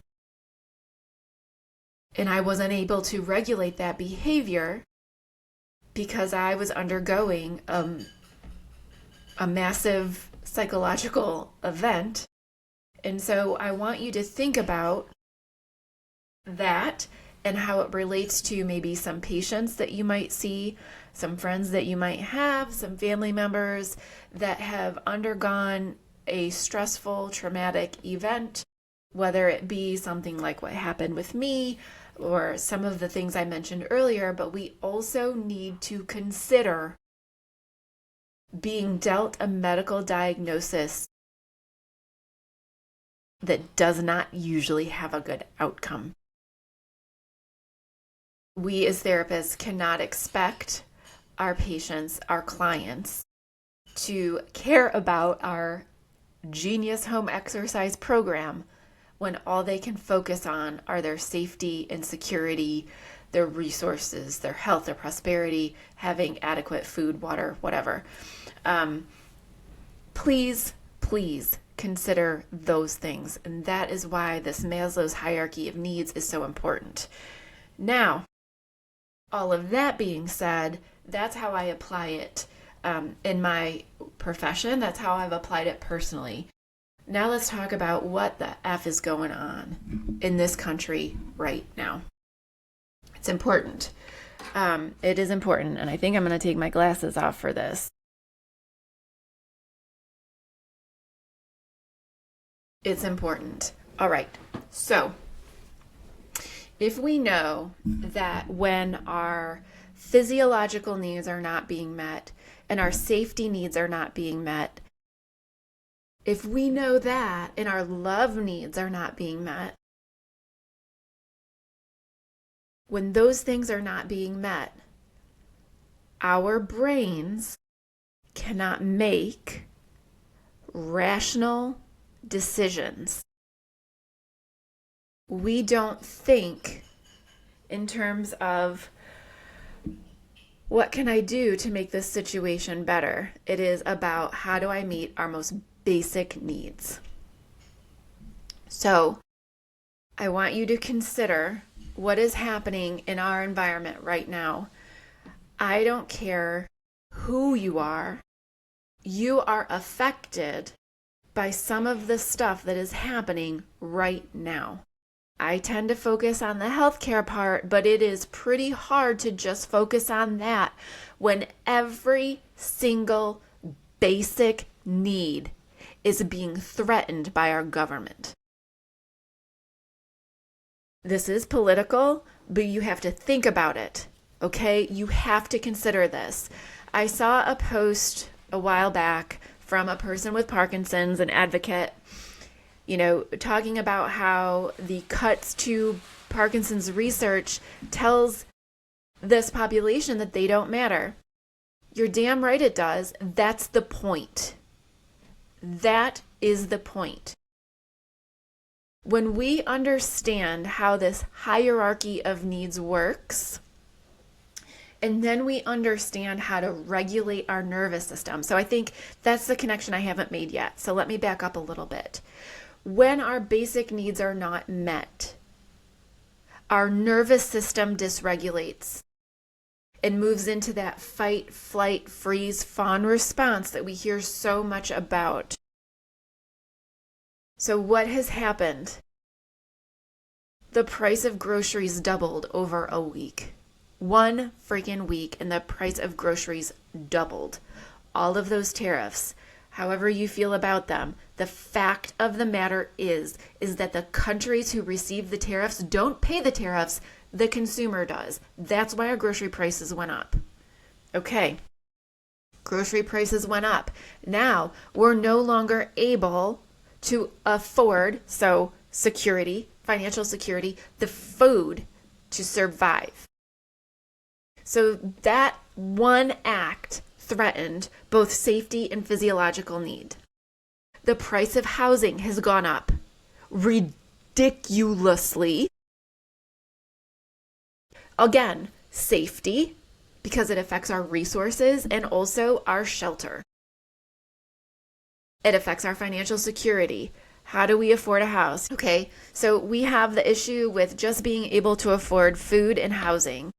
I wasn't able to regulate that behavior because I was undergoing a massive psychological event. And so I want you to think about that and how it relates to maybe some patients that you might see, some friends that you might have, some family members that have undergone a stressful, traumatic event, whether it be something like what happened with me or some of the things I mentioned earlier. But we also need to consider being dealt a medical diagnosis that does not usually have a good outcome. We as therapists cannot expect our patients, our clients, to care about our Genius Home Exercise program when all they can focus on are their safety and security, their resources, their health, their prosperity, having adequate food, water, whatever. Please consider those things. And that is why this Maslow's hierarchy of needs is so important. Now, all of that being said, that's how I apply it in my profession. That's how I've applied it personally. Now let's talk about what the F is going on in this country right now. It's important. It is important, and I think I'm going to take my glasses off for this. It's important. All right. So, if we know that when our physiological needs are not being met and our safety needs are not being met, if we know that and our love needs are not being met, when those things are not being met, our brains cannot make rational decisions. We don't think in terms of what can I do to make this situation better. It is about how do I meet our most basic needs. So I want you to consider what is happening in our environment right now. I don't care who you are affected by some of the stuff that is happening right now. I tend to focus on the healthcare part, but it is pretty hard to just focus on that when every single basic need is being threatened by our government. This is political, but you have to think about it, okay? You have to consider this. I saw a post a while back from a person with Parkinson's, an advocate, talking about how the cuts to Parkinson's research tells this population that they don't matter. You're damn right it does. That's the point. That is the point. When we understand how this hierarchy of needs works, and then we understand how to regulate our nervous system. So I think that's the connection I haven't made yet. So let me back up a little bit. When our basic needs are not met, our nervous system dysregulates and moves into that fight, flight, freeze, fawn response that we hear so much about. So what has happened? The price of groceries doubled over a week. One freaking week, and the price of groceries doubled. All of those tariffs, however you feel about them, the fact of the matter is that the countries who receive the tariffs don't pay the tariffs, the consumer does. That's why our grocery prices went up. Okay, grocery prices went up. Now, we're no longer able to afford, so security, financial security, the food to survive. So that one act threatened both safety and physiological need. The price of housing has gone up ridiculously. Again, safety, because it affects our resources and also our shelter. It affects our financial security. How do we afford a house? Okay, so we have the issue with just being able to afford food and housing.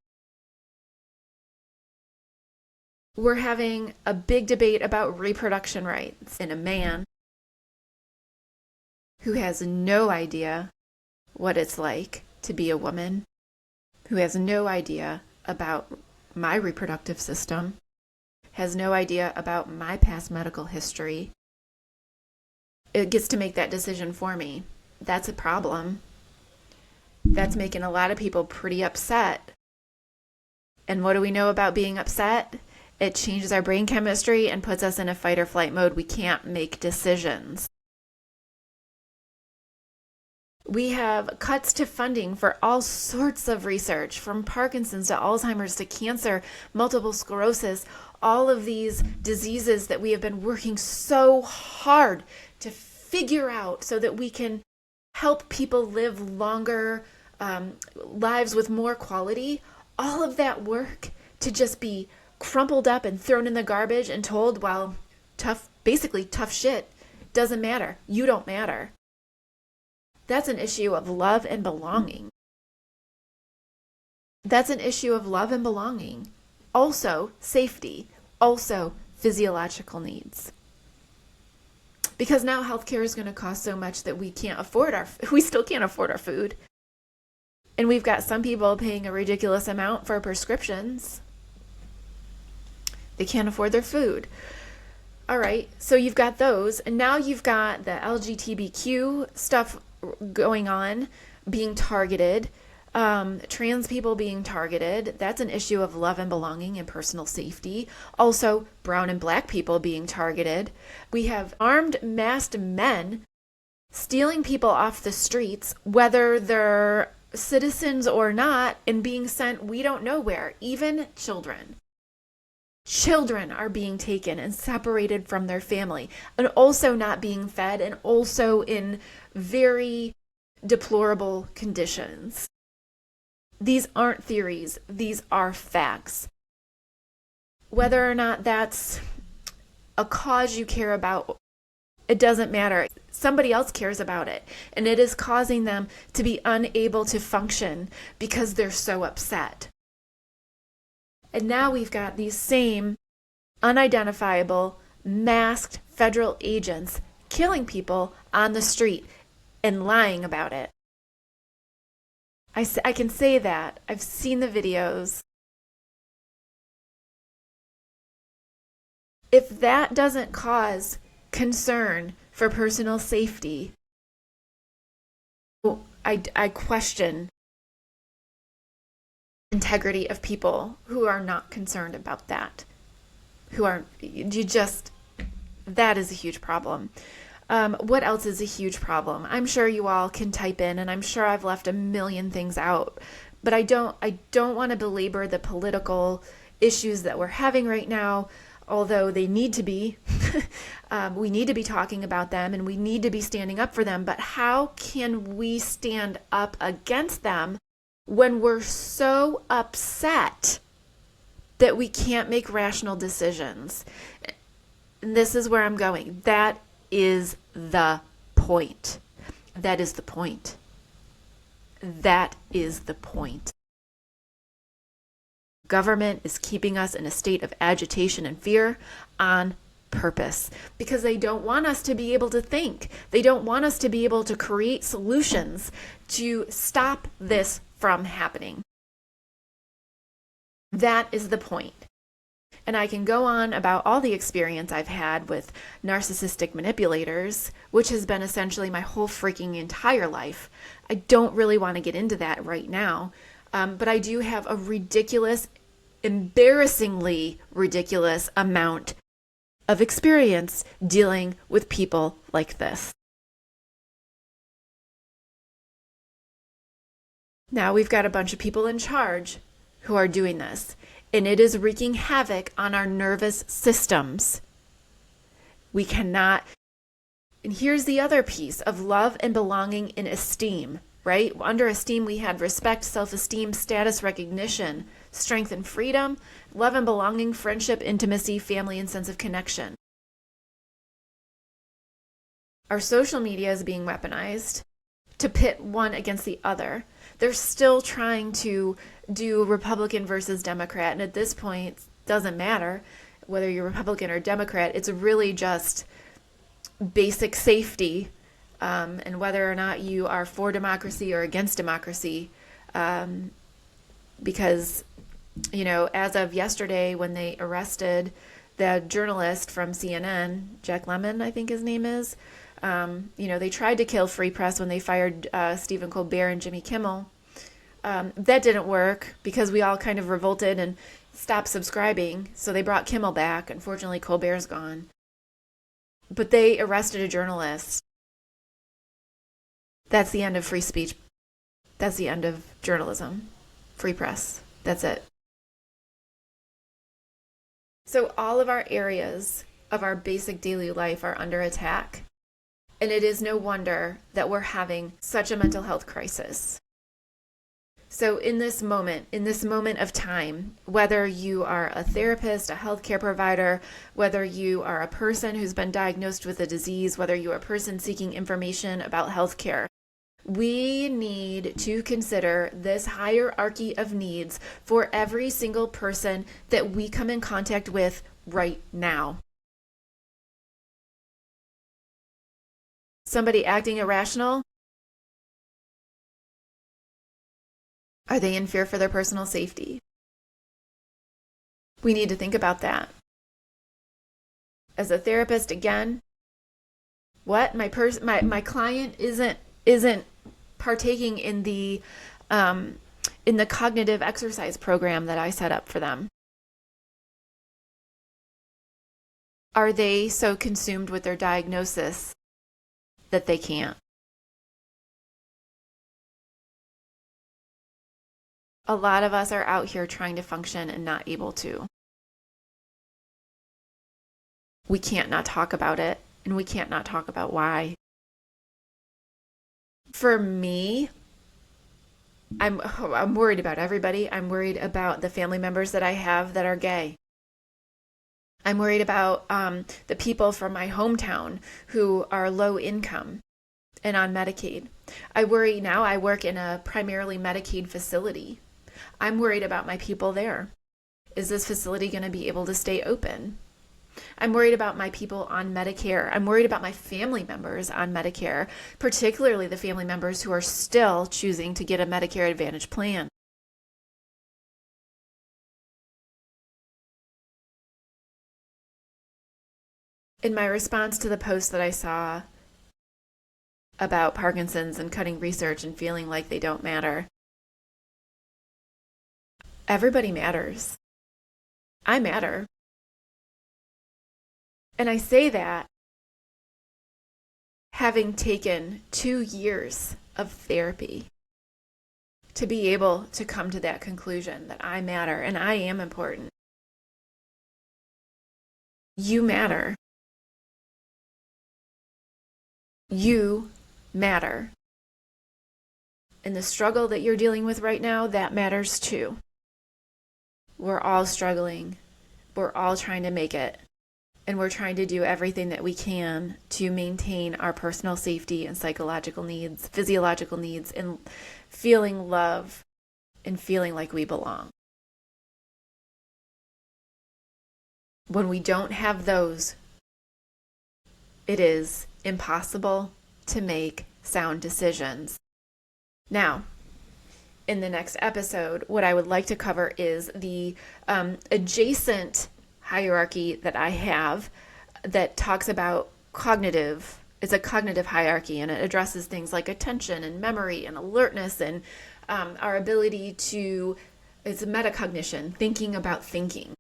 We're having a big debate about reproduction rights in a man who has no idea what it's like to be a woman, who has no idea about my reproductive system, has no idea about my past medical history. It gets to make that decision for me. That's a problem. That's making a lot of people pretty upset. And what do we know about being upset? It changes our brain chemistry and puts us in a fight or flight mode. We can't make decisions. We have cuts to funding for all sorts of research, from Parkinson's to Alzheimer's to cancer, multiple sclerosis, all of these diseases that we have been working so hard to figure out so that we can help people live longer lives with more quality. All of that work to just be crumpled up and thrown in the garbage and told, well, tough shit, doesn't matter. You don't matter. That's an issue of love and belonging. That's an issue of love and belonging. Also, safety. Also, physiological needs. Because now healthcare is going to cost so much that we still can't afford our food. And we've got some people paying a ridiculous amount for prescriptions. They can't afford their food. All right, so you've got those, and now you've got the LGBTQ stuff going on, being targeted, trans people being targeted. That's an issue of love and belonging and personal safety. Also, brown and black people being targeted. We have armed, masked men stealing people off the streets, whether they're citizens or not, and being sent we don't know where, even children. Children are being taken and separated from their family, and also not being fed, and also in very deplorable conditions. These aren't theories, these are facts. Whether or not that's a cause you care about It doesn't matter. Somebody else cares about it. And it is causing them to be unable to function because they're so upset. And now we've got these same unidentifiable, masked federal agents killing people on the street and lying about it. I can say that. I've seen the videos. If that doesn't cause concern for personal safety, I question integrity of people who are not concerned about that. That is a huge problem. What else is a huge problem? I'm sure you all can type in, and I'm sure I've left a million things out, but I don't want to belabor the political issues that we're having right now, although they need to be. We need to be talking about them, and we need to be standing up for them, but how can we stand up against them when we're so upset that we can't make rational decisions? And this is where I'm going. That is the point. That is the point. That is the point. Government is keeping us in a state of agitation and fear on purpose because they don't want us to be able to think. They don't want us to be able to create solutions to stop this from happening. That is the point. And I can go on about all the experience I've had with narcissistic manipulators, which has been essentially my whole freaking entire life. I don't really want to get into that right now, but I do have a ridiculous, embarrassingly ridiculous amount of experience dealing with people like this. Now we've got a bunch of people in charge who are doing this, and it is wreaking havoc on our nervous systems. We cannot. And here's the other piece of love and belonging and esteem, right? Under esteem, we had respect, self-esteem, status recognition, strength and freedom, love and belonging, friendship, intimacy, family, and sense of connection. Our social media is being weaponized to pit one against the other. They're still trying to do Republican versus Democrat. And at this point, it doesn't matter whether you're Republican or Democrat. It's really just basic safety and whether or not you are for democracy or against democracy. Because, you know, as of yesterday, when they arrested the journalist from CNN, Jack Lemmon, I think his name is, you know, they tried to kill free press when they fired Stephen Colbert and Jimmy Kimmel. That didn't work because we all kind of revolted and stopped subscribing. So they brought Kimmel back. Unfortunately, Colbert's gone. But they arrested a journalist. That's the end of free speech. That's the end of journalism. Free press. That's it. So all of our areas of our basic daily life are under attack. And it is no wonder that we're having such a mental health crisis. So in this moment of time, whether you are a therapist, a healthcare provider, whether you are a person who's been diagnosed with a disease, whether you're a person seeking information about healthcare, we need to consider this hierarchy of needs for every single person that we come in contact with right now. Somebody acting irrational? Are they in fear for their personal safety? We need to think about that. As a therapist, again, what my client isn't partaking in the cognitive exercise program that I set up for them. Are they so consumed with their diagnosis that they can't? A lot of us are out here trying to function and not able to. We can't not talk about it, and we can't not talk about why. For me, I'm worried about everybody. I'm worried about the family members that I have that are gay. I'm worried about the people from my hometown who are low income and on Medicaid. I work in a primarily Medicaid facility. I'm worried about my people there. Is this facility going to be able to stay open? I'm worried about my people on Medicare. I'm worried about my family members on Medicare, particularly the family members who are still choosing to get a Medicare Advantage plan. In my response to the post that I saw about Parkinson's and cutting research and feeling like they don't matter, everybody matters. I matter. And I say that having taken 2 years of therapy to be able to come to that conclusion that I matter and I am important. You matter. You matter. And the struggle that you're dealing with right now, that matters too. We're all struggling. We're all trying to make it. And we're trying to do everything that we can to maintain our personal safety and psychological needs, physiological needs, and feeling love and feeling like we belong. When we don't have those, it is impossible to make sound decisions. Now, in the next episode, what I would like to cover is the adjacent hierarchy that I have that talks about it's a cognitive hierarchy, and it addresses things like attention and memory and alertness and our ability to, it's a metacognition, thinking about thinking.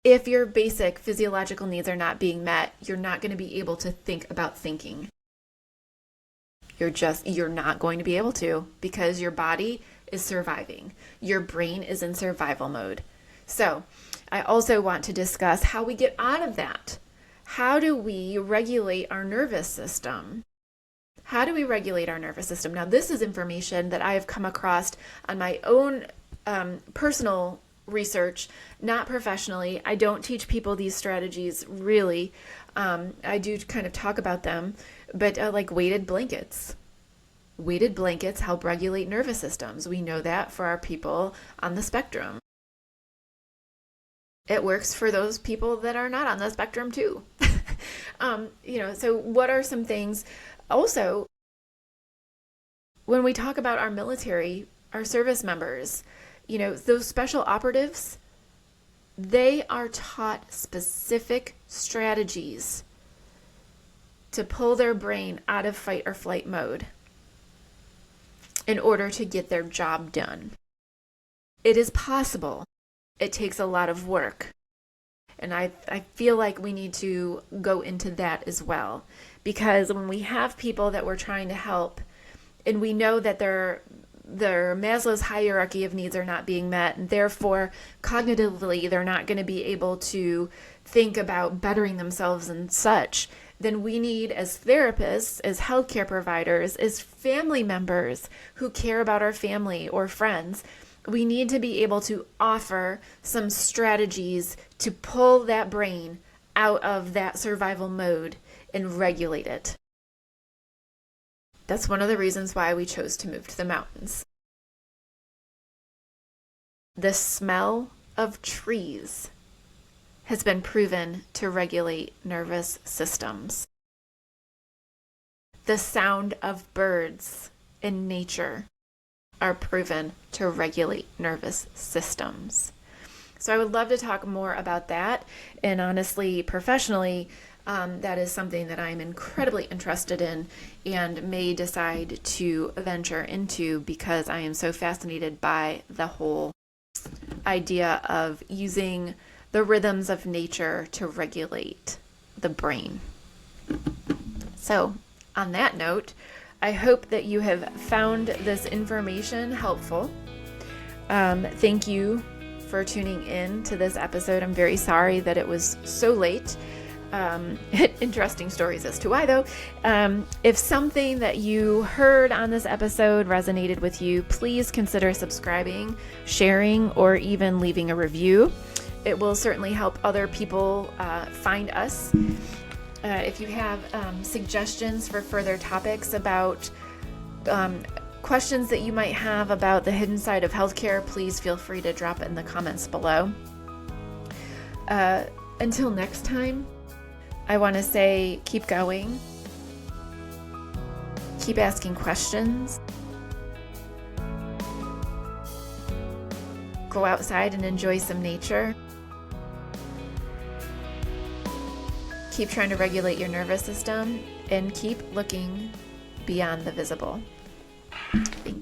If your basic physiological needs are not being met, you're not going to be able to think about thinking. You're not going to be able to, because your body is surviving. Your brain is in survival mode. So I also want to discuss how we get out of that. How do we regulate our nervous system? How do we regulate our nervous system? Now, this is information that I have come across on my own personal research, not professionally. I don't teach people these strategies really. I do kind of talk about them, but like weighted blankets. Weighted blankets help regulate nervous systems. We know that for our people on the spectrum. It works for those people that are not on the spectrum too. So what are some things? Also, when we talk about our military, our service members, those special operatives, they are taught specific strategies to pull their brain out of fight or flight mode in order to get their job done. It is possible. It takes a lot of work. And I feel like we need to go into that as well. Because when we have people that we're trying to help, and we know that their Maslow's hierarchy of needs are not being met, and therefore cognitively they're not going to be able to think about bettering themselves and such, then we need, as therapists, as healthcare providers, as family members who care about our family or friends, we need to be able to offer some strategies to pull that brain out of that survival mode and regulate it. That's one of the reasons why we chose to move to the mountains. The smell of trees has been proven to regulate nervous systems. The sound of birds in nature are proven to regulate nervous systems. So I would love to talk more about that. And honestly, professionally, that is something that I'm incredibly interested in and may decide to venture into, because I am so fascinated by the whole idea of using the rhythms of nature to regulate the brain. So on that note, I hope that you have found this information helpful. Thank you for tuning in to this episode. I'm very sorry that it was so late. Interesting stories as to why, though. If something that you heard on this episode resonated with you, please consider subscribing, sharing, or even leaving a review. it will certainly help other people find us. If you have suggestions for further topics about questions that you might have about the hidden side of healthcare, please feel free to drop it in the comments below. Until next time, I want to say keep going, keep asking questions, go outside and enjoy some nature, keep trying to regulate your nervous system, and keep looking beyond the visible. Thank you.